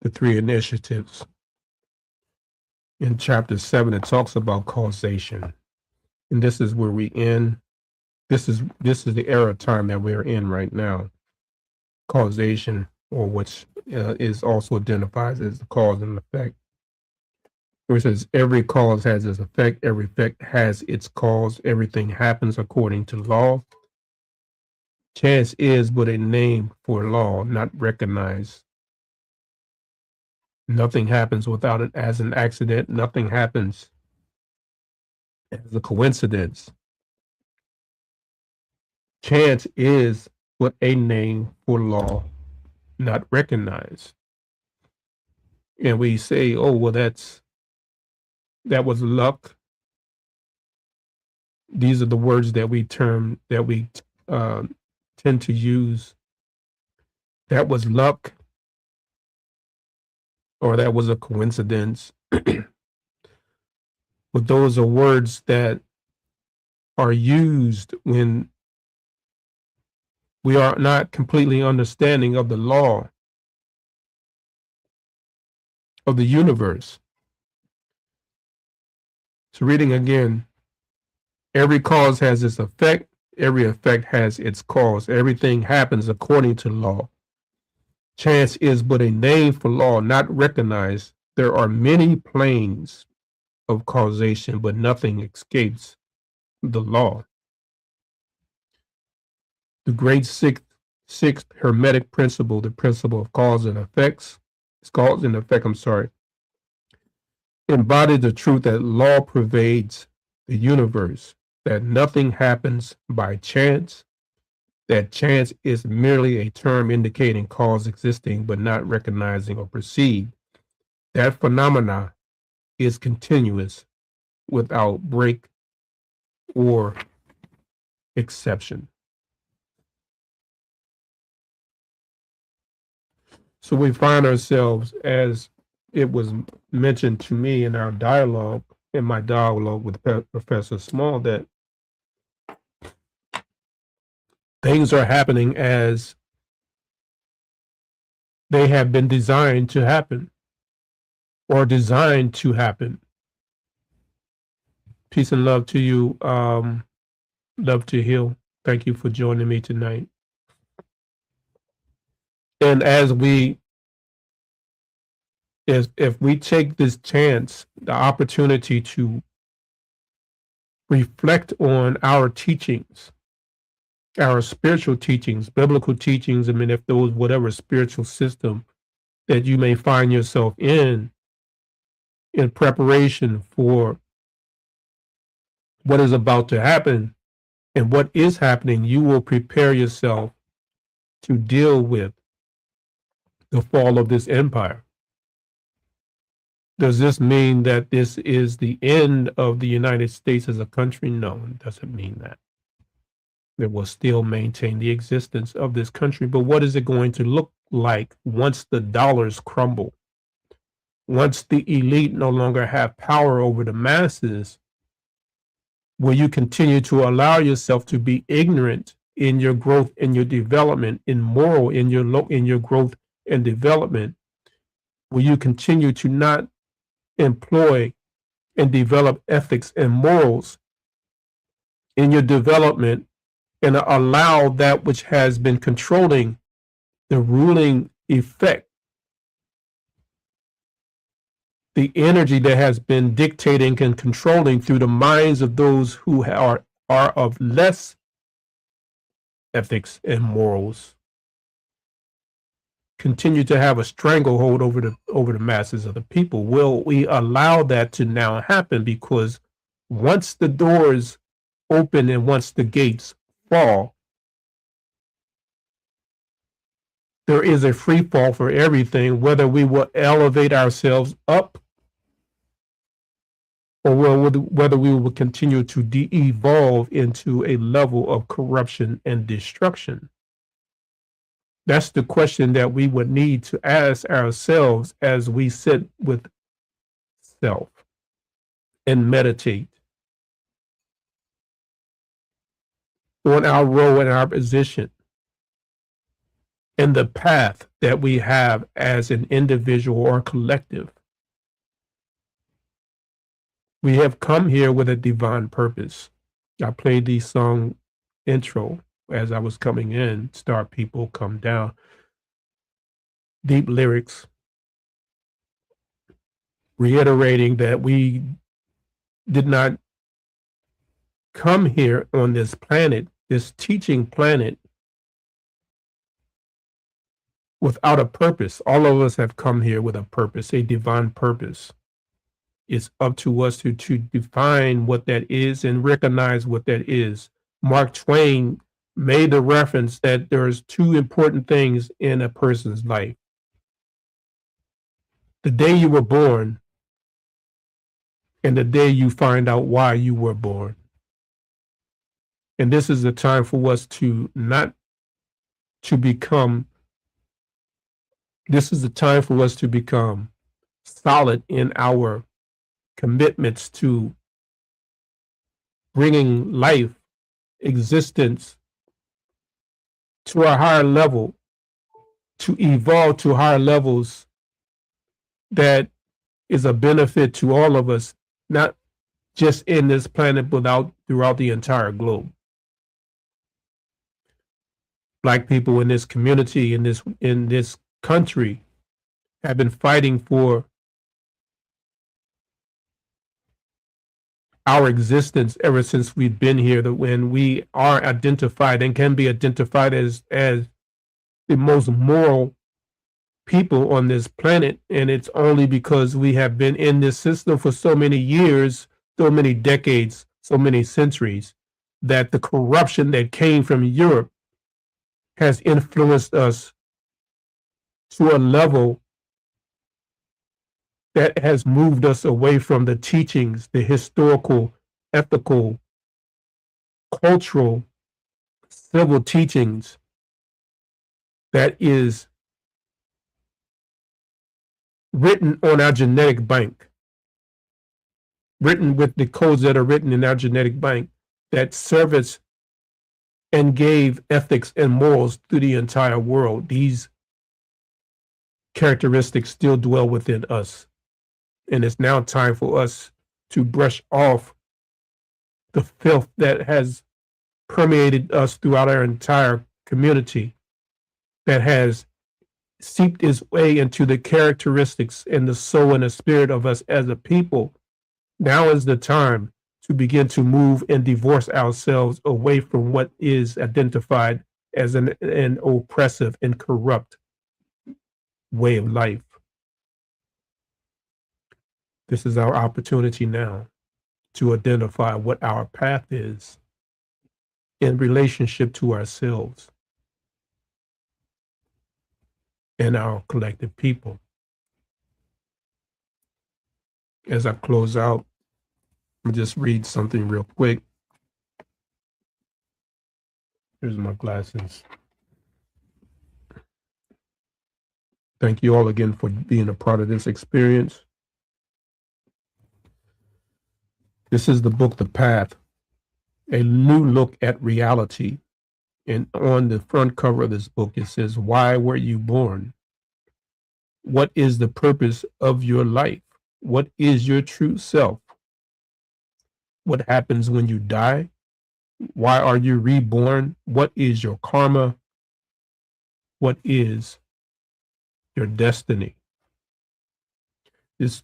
the three initiatives, in chapter 7, it talks about causation. And this is where we end. This is the era of time that we're in right now. Causation, or which is also identified as the cause and effect. Where it says every cause has its effect, every effect has its cause, everything happens according to law. Chance is but a name for law, not recognized. Nothing happens without it as an accident. Nothing happens as a coincidence. Chance is but a name for law, not recognized. And we say, oh, well, that was luck. These are the words that we tend to use. That was luck, or that was a coincidence. But those are words that are used when we are not completely understanding of the law of the universe. So reading again, every cause has its effect, every effect has its cause. Everything happens according to law. Chance is but a name for law, not recognized. There are many planes of causation, but nothing escapes the law. The great sixth hermetic principle, the principle of cause and effects, embodies the truth that law pervades the universe, that nothing happens by chance, that chance is merely a term indicating cause existing but not recognizing or perceived. That phenomena is continuous without break or exception. So we find ourselves, as it was mentioned to me in my dialogue with Professor Small, that things are happening as they have been designed to happen or designed to happen. Peace and love to you. Love to heal. Thank you for joining me tonight. And as if we take this chance, the opportunity to reflect on our teachings, our spiritual teachings, biblical teachings, I mean, if those, whatever spiritual system that you may find yourself in preparation for what is about to happen and what is happening, you will prepare yourself to deal with the fall of this empire. Does this mean that this is the end of the United States as a country? No, it doesn't mean that. It will still maintain the existence of this country. But what is it going to look like once the dollars crumble? Once the elite no longer have power over the masses, will you continue to allow yourself to be ignorant in your growth and your development, immoral in your growth and development? Will you continue to not employ and develop ethics and morals in your development and allow that which has been controlling the ruling effect the energy that has been dictating and controlling through the minds of those who are of less ethics and morals continue to have a stranglehold over the masses of the people. Will we allow that to now happen? Because once the doors open and once the gates fall, there is a free fall for everything, whether we will elevate ourselves up or whether we will continue to de-evolve into a level of corruption and destruction. That's the question that we would need to ask ourselves as we sit with self and meditate on our role and our position and the path that we have as an individual or collective. We have come here with a divine purpose. I played the song intro as I was coming in, Star People Come Down. Deep lyrics, reiterating that we did not come here on this planet, this teaching planet, without a purpose. All of us have come here with a purpose, a divine purpose. It's up to us to define what that is and recognize what that is. Mark Twain made the reference that there's two important things in a person's life: the day you were born and the day you find out why you were born. And this is the time for us to not to become, this is the time for us to become solid in our commitments to bringing life, existence to a higher level, to evolve to higher levels that is a benefit to all of us, not just in this planet, but throughout the entire globe. Black people in this community, in this country, have been fighting for our existence ever since we've been here. That when we are identified and can be identified as the most moral people on this planet, and it's only because we have been in this system for so many years, so many decades, so many centuries, that the corruption that came from Europe has influenced us to a level that has moved us away from the teachings, the historical, ethical, cultural, civil teachings that is written on our genetic bank, written with the codes that are written in our genetic bank that service and gave ethics and morals to the entire world. These characteristics still dwell within us. And it's now time for us to brush off the filth that has permeated us throughout our entire community, that has seeped its way into the characteristics and the soul and the spirit of us as a people. Now is the time to begin to move and divorce ourselves away from what is identified as an oppressive and corrupt way of life. This is our opportunity now to identify what our path is in relationship to ourselves and our collective people. As I close out, I'll just read something real quick. Here's my glasses. Thank you all again for being a part of this experience. This is the book, The Path, a new look at reality. And on the front cover of this book, it says, "Why were you born? What is the purpose of your life? What is your true self? What happens when you die? Why are you reborn? What is your karma? What is your destiny?" This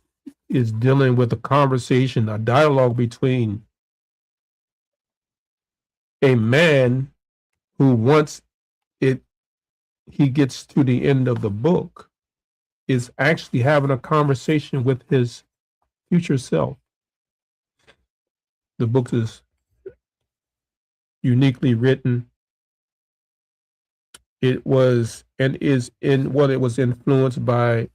is dealing with a conversation, a dialogue between a man who, once it he gets to the end of the book, is actually having a conversation with his future self. The book is uniquely written. It was and is in what it was influenced by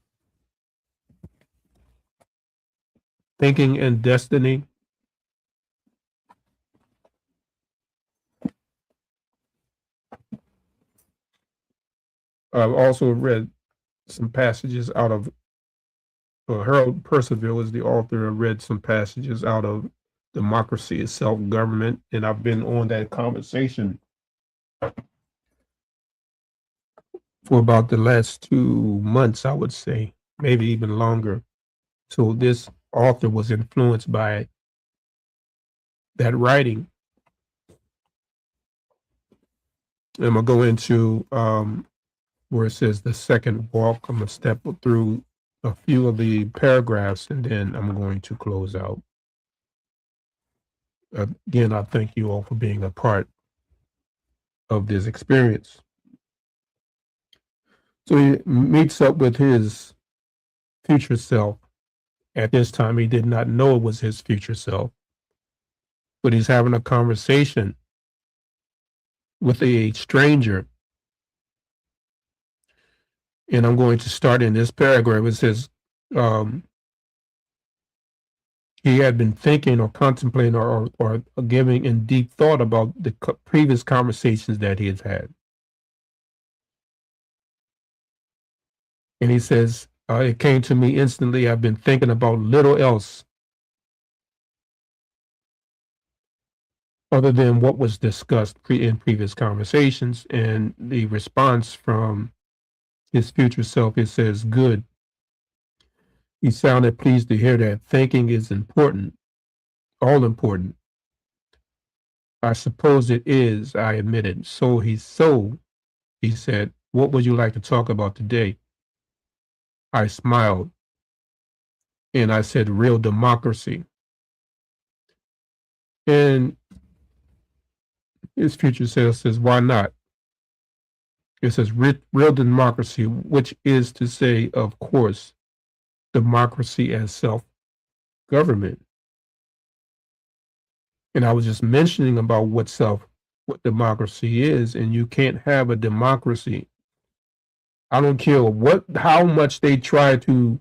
Thinking and Destiny. I've also read some passages out of Harold Percival is the author. I read some passages out of Democracy is Self-Government, and I've been on that conversation for about the last 2 months, I would say, maybe even longer. So this author was influenced by that writing. I'm gonna go into where it says the second walk. I'm gonna step through a few of the paragraphs, and then I'm going to close out. Again, I thank you all for being a part of this experience. So he meets up with his future self. At this time, he did not know it was his future self, but he's having a conversation with a stranger. And I'm going to start in this paragraph. It says, he had been thinking or contemplating or giving in deep thought about the previous conversations that he has had. And he says, it came to me instantly. I've been thinking about little else other than what was discussed in previous conversations. And the response from his future self, it says, good. He sounded pleased to hear that. Thinking is important, all important. I suppose it is, I admitted. So he said, what would you like to talk about today? I smiled and I said, real democracy. And his future self says, why not? It says, real democracy, which is to say, of course, democracy as self-government. And I was just mentioning about what democracy is, and you can't have a democracy. I don't care how much they try to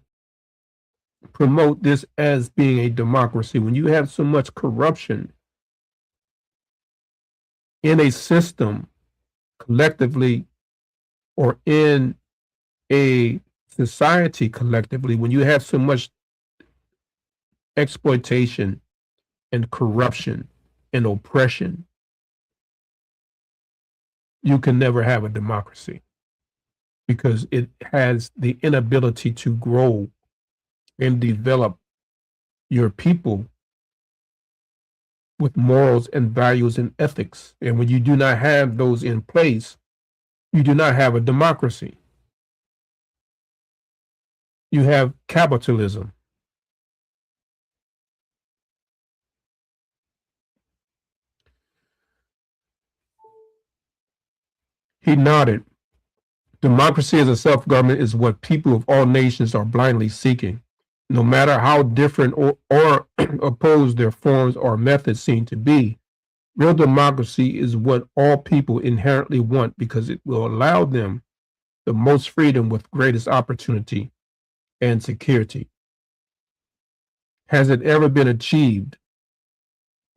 promote this as being a democracy. When you have so much corruption in a system collectively or in a society collectively, when you have so much exploitation and corruption and oppression, you can never have a democracy because it has the inability to grow and develop your people with morals and values and ethics. And when you do not have those in place, you do not have a democracy. You have capitalism. He nodded. Democracy as a self-government is what people of all nations are blindly seeking. No matter how different or opposed their forms or methods seem to be, real democracy is what all people inherently want because it will allow them the most freedom with greatest opportunity and security. Has it ever been achieved?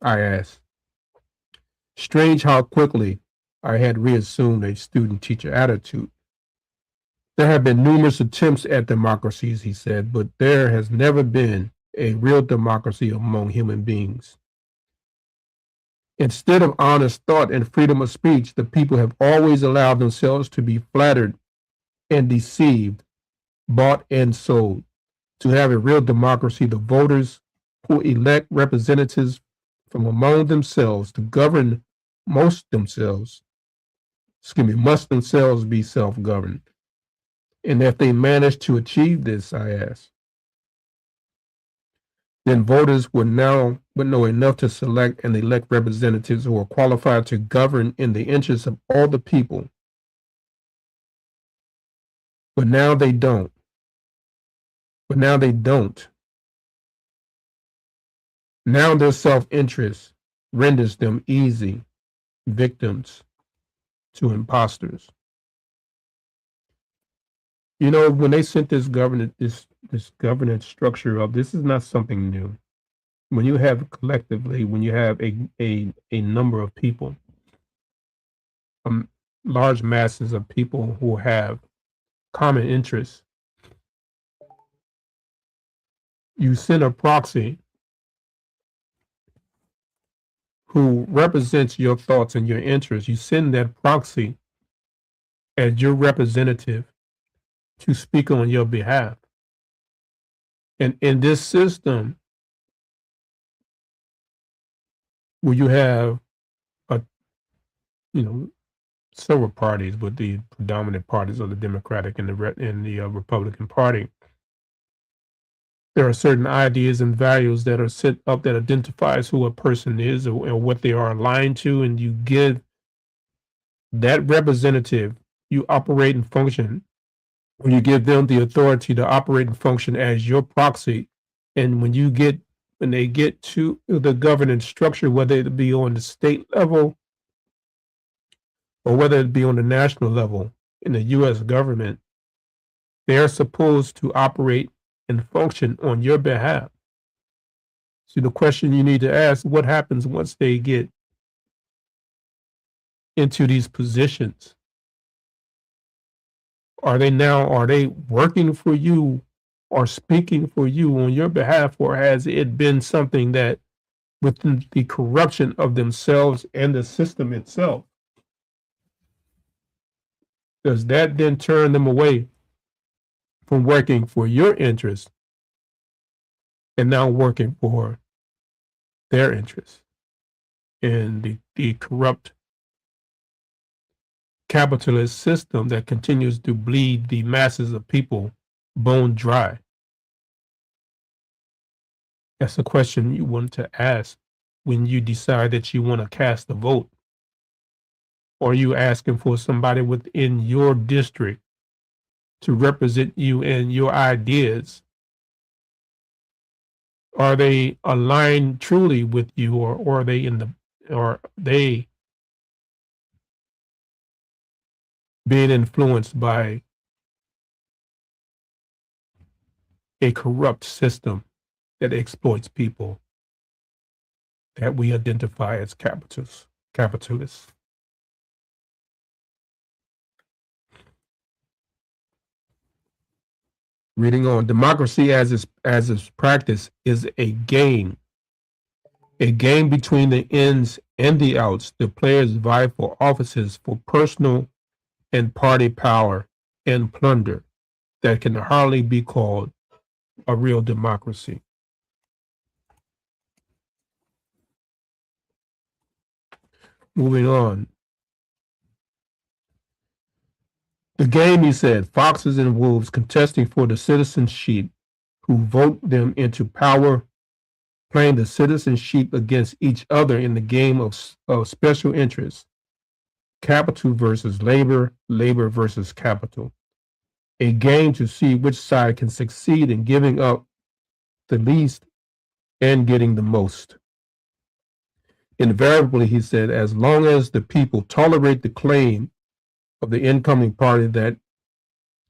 I asked. Strange how quickly I had reassumed a student-teacher attitude. There have been numerous attempts at democracies, he said, but there has never been a real democracy among human beings. Instead of honest thought and freedom of speech, the people have always allowed themselves to be flattered and deceived, bought and sold. To have a real democracy, the voters who elect representatives from among themselves to govern must themselves be self-governed. And if they manage to achieve this, I ask, then voters would know enough to select and elect representatives who are qualified to govern in the interests of all the people. But now they don't. But now they don't. Now their self-interest renders them easy victims to imposters. You know, when they sent this governance structure up, this is not something new. When you have collectively, when you have a number of people, um, large masses of people who have common interests, you send a proxy who represents your thoughts and your interests. You send that proxy as your representative to speak on your behalf. And in this system, where you have a, you know, several parties, but the predominant parties are the Democratic and the Republican Party. There are certain ideas and values that are set up that identifies who a person is or what they are aligned to, and you give that representative, you operate and function, when you give them the authority to operate and function as your proxy, and when they get to the governance structure, whether it be on the state level or whether it be on the national level in the U.S. government, they are supposed to operate and function on your behalf. So the question you need to ask, what happens once they get into these positions? Are they working for you or speaking for you on your behalf, or has it been something that within the corruption of themselves and the system itself, does that then turn them away from working for your interests and now working for their interests in the corrupt capitalist system that continues to bleed the masses of people bone dry? That's a question you want to ask when you decide that you want to cast a vote. Or are you asking for somebody within your district to represent you and your ideas? Are they aligned truly with you, or are they being influenced by a corrupt system that exploits people that we identify as capitalists? Reading on, democracy as its practice is a game between the ins and the outs. The players vie for offices for personal and party power and plunder that can hardly be called a real democracy. Moving on. The game, he said, foxes and wolves contesting for the citizen sheep who vote them into power, playing the citizen sheep against each other in the game of special interests. Capital versus labor, labor versus capital. A game to see which side can succeed in giving up the least and getting the most. Invariably, he said, as long as the people tolerate the claim of the incoming party that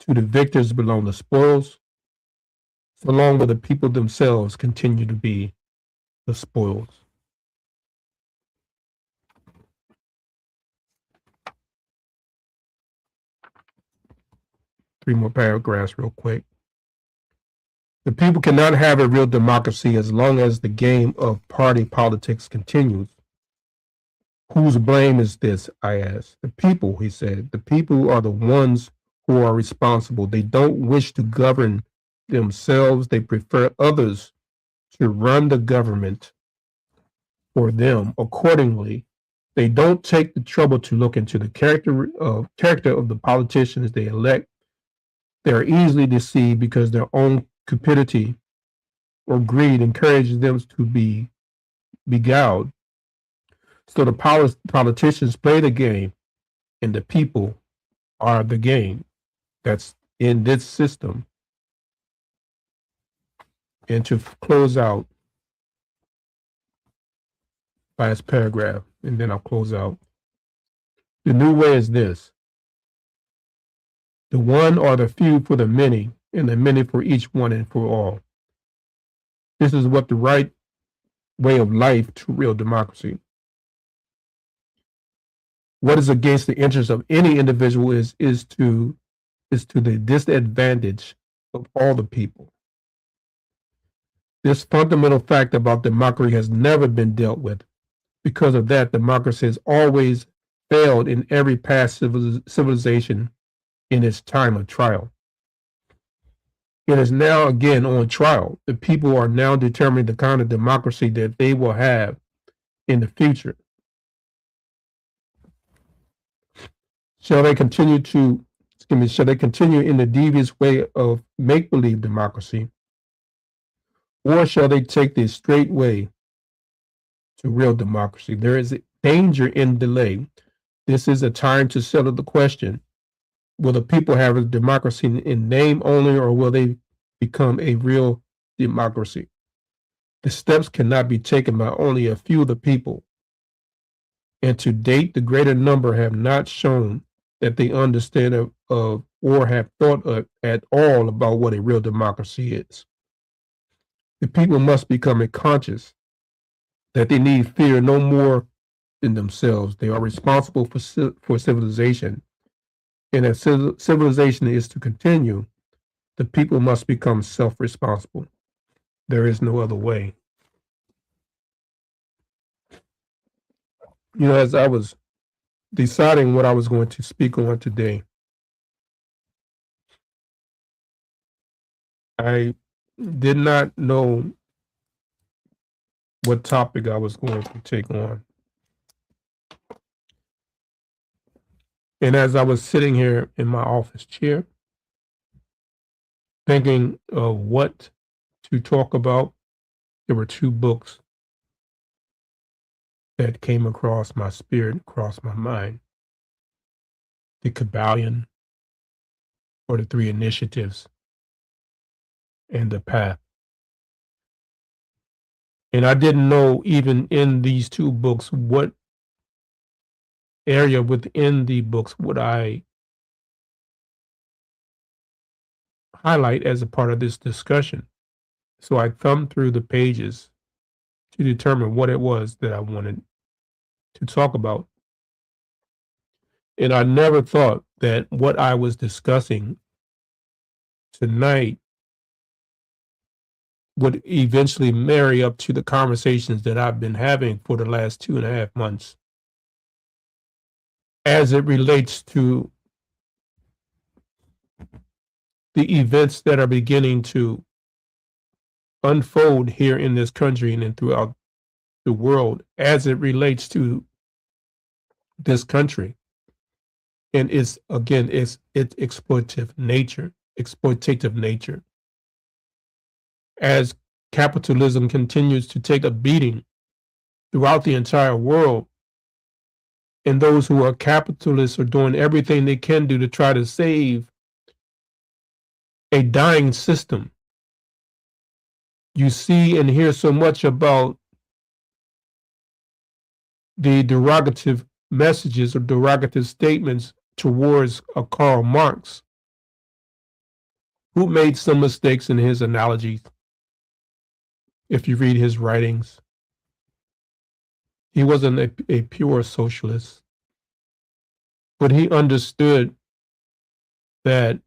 to the victors belong the spoils, so long will the people themselves continue to be the spoils. Three more paragraphs real quick. The people cannot have a real democracy as long as the game of party politics continues. Whose blame is this? I asked. The people, he said. The people are the ones who are responsible. They don't wish to govern themselves. They prefer others to run the government for them. Accordingly, they don't take the trouble to look into the character of the politicians they elect. They are easily deceived because their own cupidity or greed encourages them to be beguiled. So the politicians play the game, and the people are the game that's in this system. And to close out last paragraph, and then I'll close out. The new way is this: the one or the few for the many, and the many for each one and for all. This is what the right way of life to real democracy. What is against the interests of any individual is to the disadvantage of all the people. This fundamental fact about democracy has never been dealt with. Because of that, democracy has always failed in every past civilization in its time of trial. It is now again on trial. The people are now determining the kind of democracy that they will have in the future. Shall they continue in the devious way of make-believe democracy, or shall they take the straight way to real democracy? There is a danger in delay. This is a time to settle the question: will the people have a democracy in name only, or will they become a real democracy? The steps cannot be taken by only a few of the people, and to date, the greater number have not shown that they understand of or have thought at all about what a real democracy is. The people must become conscious that they need fear no more than themselves. They are responsible for civilization, and if civilization is to continue, the people must become self-responsible. There is no other way. You know, as I was deciding what I was going to speak on today, I did not know what topic I was going to take on. And as I was sitting here in my office chair, thinking of what to talk about, there were two books that came across my spirit, across my mind: The Kabbalion, or The Three Initiatives, and The Path. And I didn't know, even in these two books, what area within the books would I highlight as a part of this discussion. So I thumbed through the pages to determine what it was that I wanted to talk about. And I never thought that what I was discussing tonight would eventually marry up to the conversations that I've been having for the last 2.5 months as it relates to the events that are beginning to unfold here in this country and throughout the world, as it relates to this country. And it's exploitative nature. As capitalism continues to take a beating throughout the entire world, and those who are capitalists are doing everything they can do to try to save a dying system. You see and hear so much about the derogative messages or derogative statements towards Karl Marx, who made some mistakes in his analogies. If you read his writings, he wasn't a pure socialist, but he understood that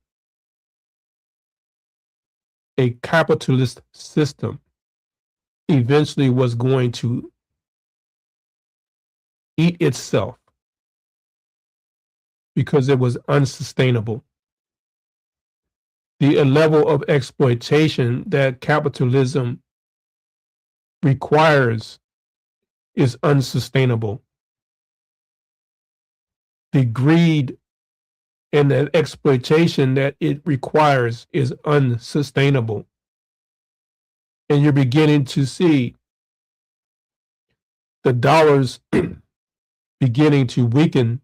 a capitalist system eventually was going to eat itself because it was unsustainable. The level of exploitation that capitalism requires is unsustainable. The greed and the exploitation that it requires is unsustainable. and you're beginning to see the dollars beginning to weaken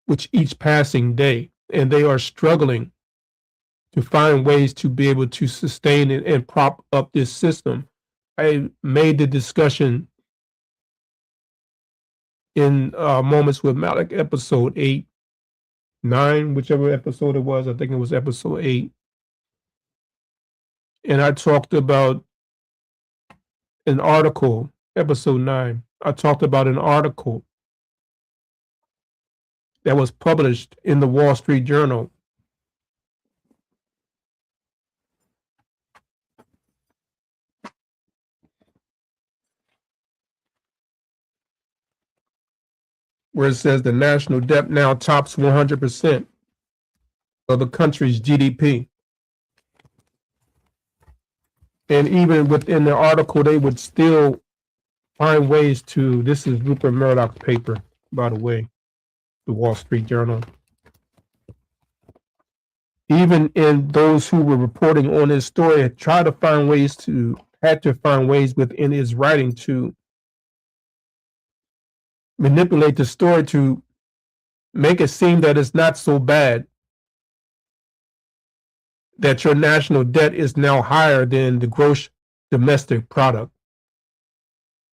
with each passing day, and they are struggling to find ways to be able to sustain it and prop up this system. I made the discussion in Moments with Malik, episode 8, 9, whichever episode it was. I think it was episode 8. And I talked about an article, episode 9. I talked about an article that was published in the Wall Street Journal where it says the national debt now tops 100% of the country's GDP. And even within the article, they would still find ways to, this is Rupert Murdoch's paper, by the way, the Wall Street Journal. Even in those who were reporting on his story, had to find ways within his writing to manipulate the story to make it seem that it's not so bad, that your national debt is now higher than the gross domestic product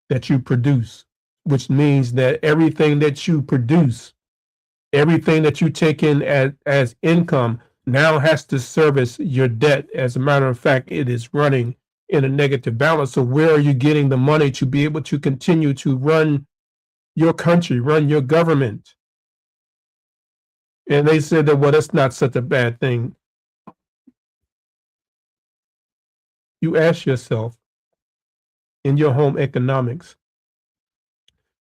that you produce, which means that everything that you produce, everything that you take in as income now has to service your debt. As a matter of fact, it is running in a negative balance. So where are you getting the money to be able to continue to run your country, run your government? And they said that, well, that's not such a bad thing. You ask yourself in your home economics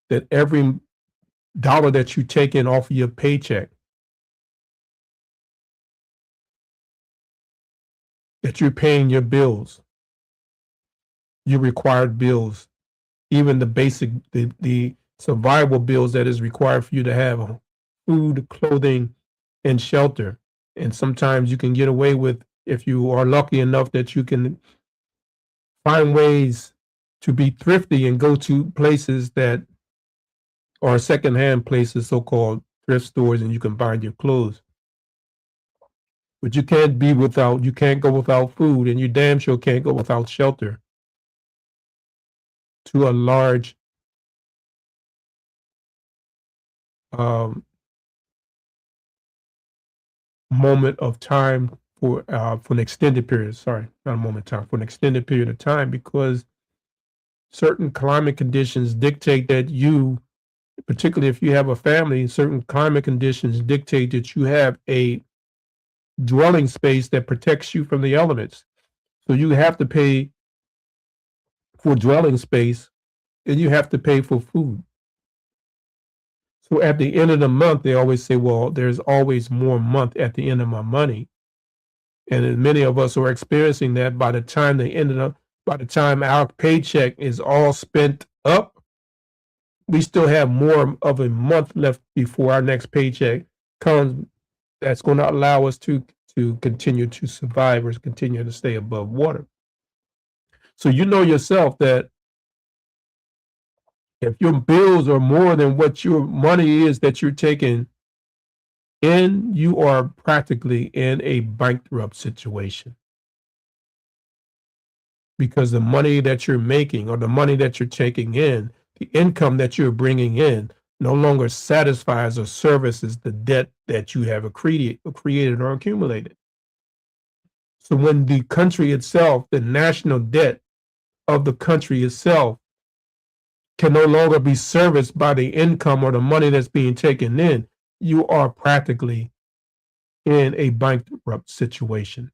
that every dollar that you take in off of your paycheck, that you're paying your bills, your required bills, even the basic, the survival bills that is required for you to have food, clothing, and shelter. And sometimes you can get away with, if you are lucky enough that you can find ways to be thrifty and go to places that are secondhand places, so-called thrift stores, and you can buy your clothes. But you can't go without food, and you damn sure can't go without shelter to a large moment of time for an extended period. Sorry, not a moment of time, for an extended period of time, because certain climate conditions dictate that you, particularly if you have a family, certain climate conditions dictate that you have a dwelling space that protects you from the elements. So you have to pay for dwelling space, and you have to pay for food. So at the end of the month, they always say, well, there's always more month at the end of my money. And many of us are experiencing that by the time our paycheck is all spent up, we still have more of a month left before our next paycheck comes. That's going to allow us to continue to survive or continue to stay above water. So you know yourself that if your bills are more than what your money is that you're taking in, you are practically in a bankrupt situation. Because the money that you're making or the money that you're taking in, the income that you're bringing in, no longer satisfies or services the debt that you have created or accumulated. So when the country itself, the national debt of the country itself, can no longer be serviced by the income or the money that's being taken in, you are practically in a bankrupt situation.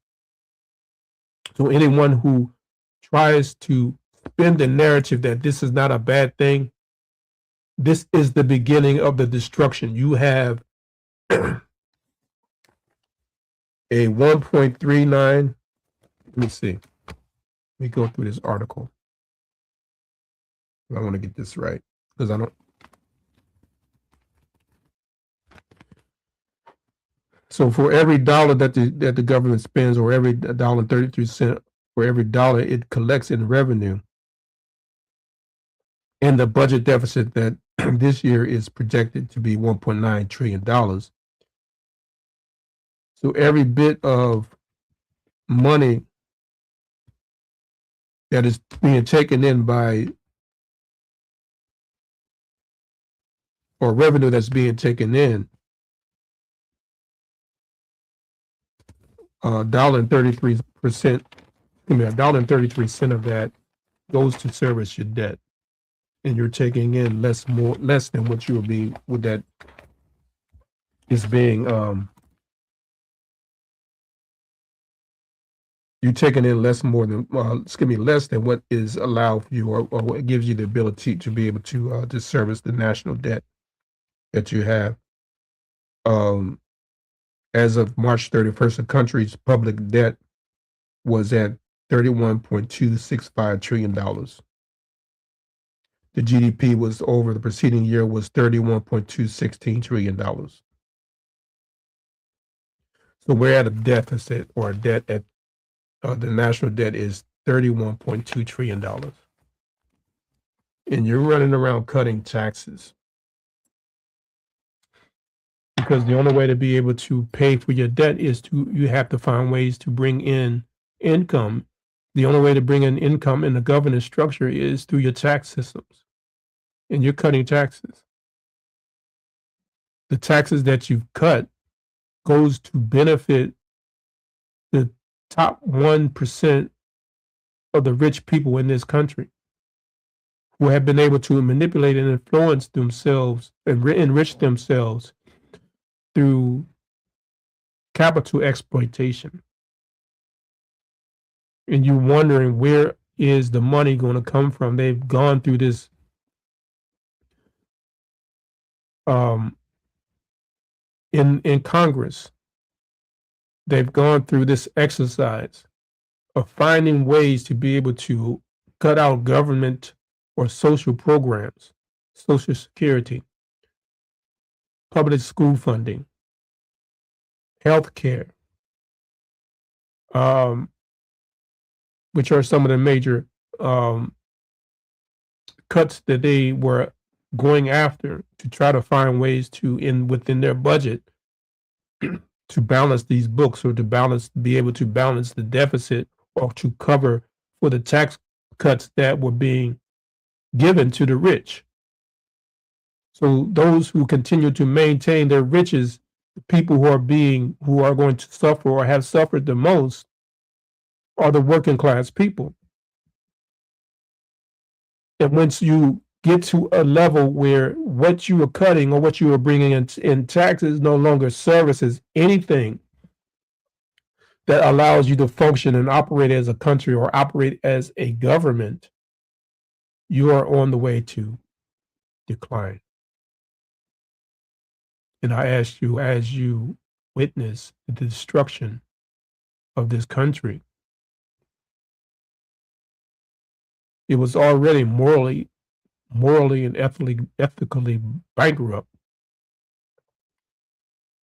So anyone who tries to spin the narrative that this is not a bad thing, this is the beginning of the destruction. You have a 1.39. Let me see. Let me go through this article. I want to get this right because I don't. So for every dollar that the government spends, or every $1.33 for every dollar it collects in revenue. And the budget deficit that this year is projected to be $1.9 trillion. So every bit of money that is being taken in by, or revenue that's being taken in, $1.33%, $1.33 of that goes to service your debt. And you're taking in less than what you will be with that is being you're taking in less than what is allowed for you, or what gives you the ability to be able to service the national debt that you have. As of March 31st, the country's public debt was at $31.265 trillion. The GDP was over the preceding year was $31.216 trillion. So we're at a deficit, or a debt at the national debt is $31.2 trillion. And you're running around cutting taxes, because the only way to be able to pay for your debt is you have to find ways to bring in income. The only way to bring in income in the governance structure is through your tax systems. And you're cutting taxes. The taxes that you've cut goes to benefit the top 1% of the rich people in this country, who have been able to manipulate and influence themselves and enrich themselves through capital exploitation. And you're wondering, where is the money going to come from? They've gone through this in Congress. They've gone through this exercise of finding ways to be able to cut out government or social programs, Social Security, public school funding, health care, which are some of the major cuts that they were going after, to try to find ways to, within their budget, to balance these books, or to be able to balance the deficit, or to cover for the tax cuts that were being given to the rich. So those who continue to maintain their riches, the people who are going to suffer, or have suffered the most, are the working class people. And once you get to a level where what you are cutting, or what you are bringing in taxes, no longer services anything that allows you to function and operate as a country, or operate as a government, you are on the way to decline. And I ask you, as you witness the destruction of this country, it was already morally and ethically bankrupt.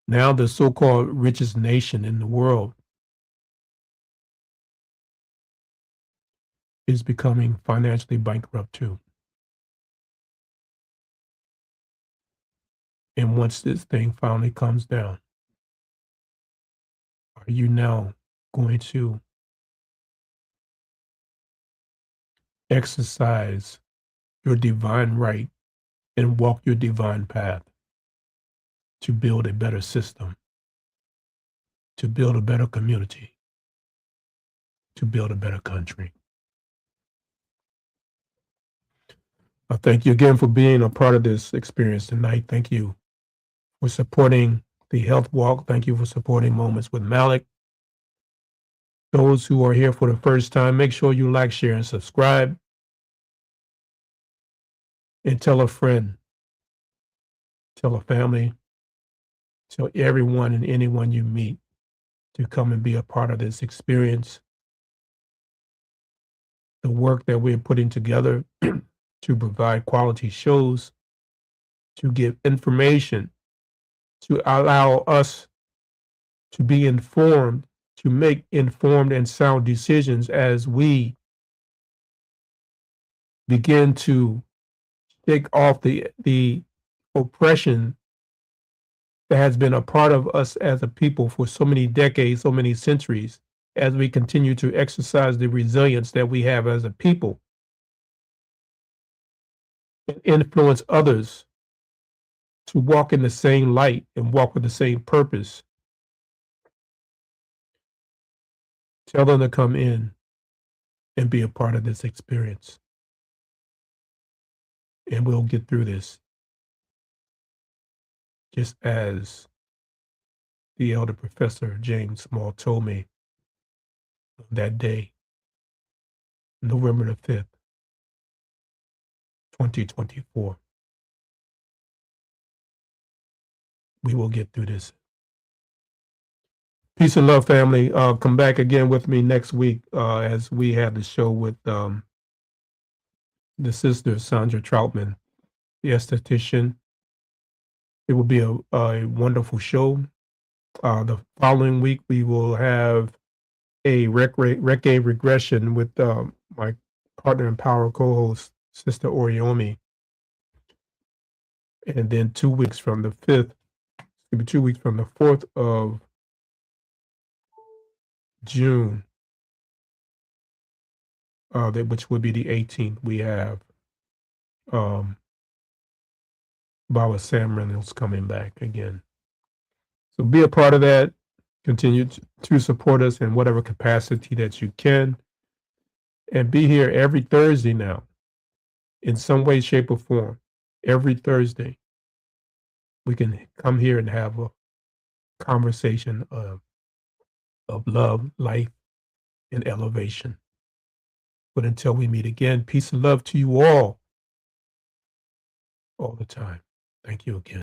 Now the so-called richest nation in the world is becoming financially bankrupt too. And once this thing finally comes down, are you now going to exercise your divine right and walk your divine path to build a better system, to build a better community, to build a better country? I thank you again for being a part of this experience tonight. Thank you for supporting the Health Walk. Thank you for supporting Moments with Malik. Those who are here for the first time, make sure you like, share, and subscribe. And tell a friend, tell a family, tell everyone and anyone you meet to come and be a part of this experience. The work that we're putting together to provide quality shows, to give information, to allow us to be informed to make informed and sound decisions as we begin to shake off the oppression that has been a part of us as a people for so many decades, so many centuries, as we continue to exercise the resilience that we have as a people and influence others to walk in the same light and walk with the same purpose. Tell them to come in and be a part of this experience. And we'll get through this, just as the elder professor James Small told me that day, November the 5th, 2024. We will get through this. Peace and love, family. Come back again with me next week as we have the show with the sister, Sandra Troutman, the esthetician. It will be a wonderful show. The following week, we will have a reggae regression with my partner and power co-host, Sister Oriomi. And then 2 weeks from the 5th, it'll be 2 weeks from the 4th of June, which would be the 18th, we have Baba Sam Reynolds coming back again. So be a part of that. Continue to support us in whatever capacity that you can. And be here every Thursday now, in some way, shape, or form. Every Thursday, we can come here and have a conversation of love, life, and elevation. But until we meet again, peace and love to you all the time. Thank you again.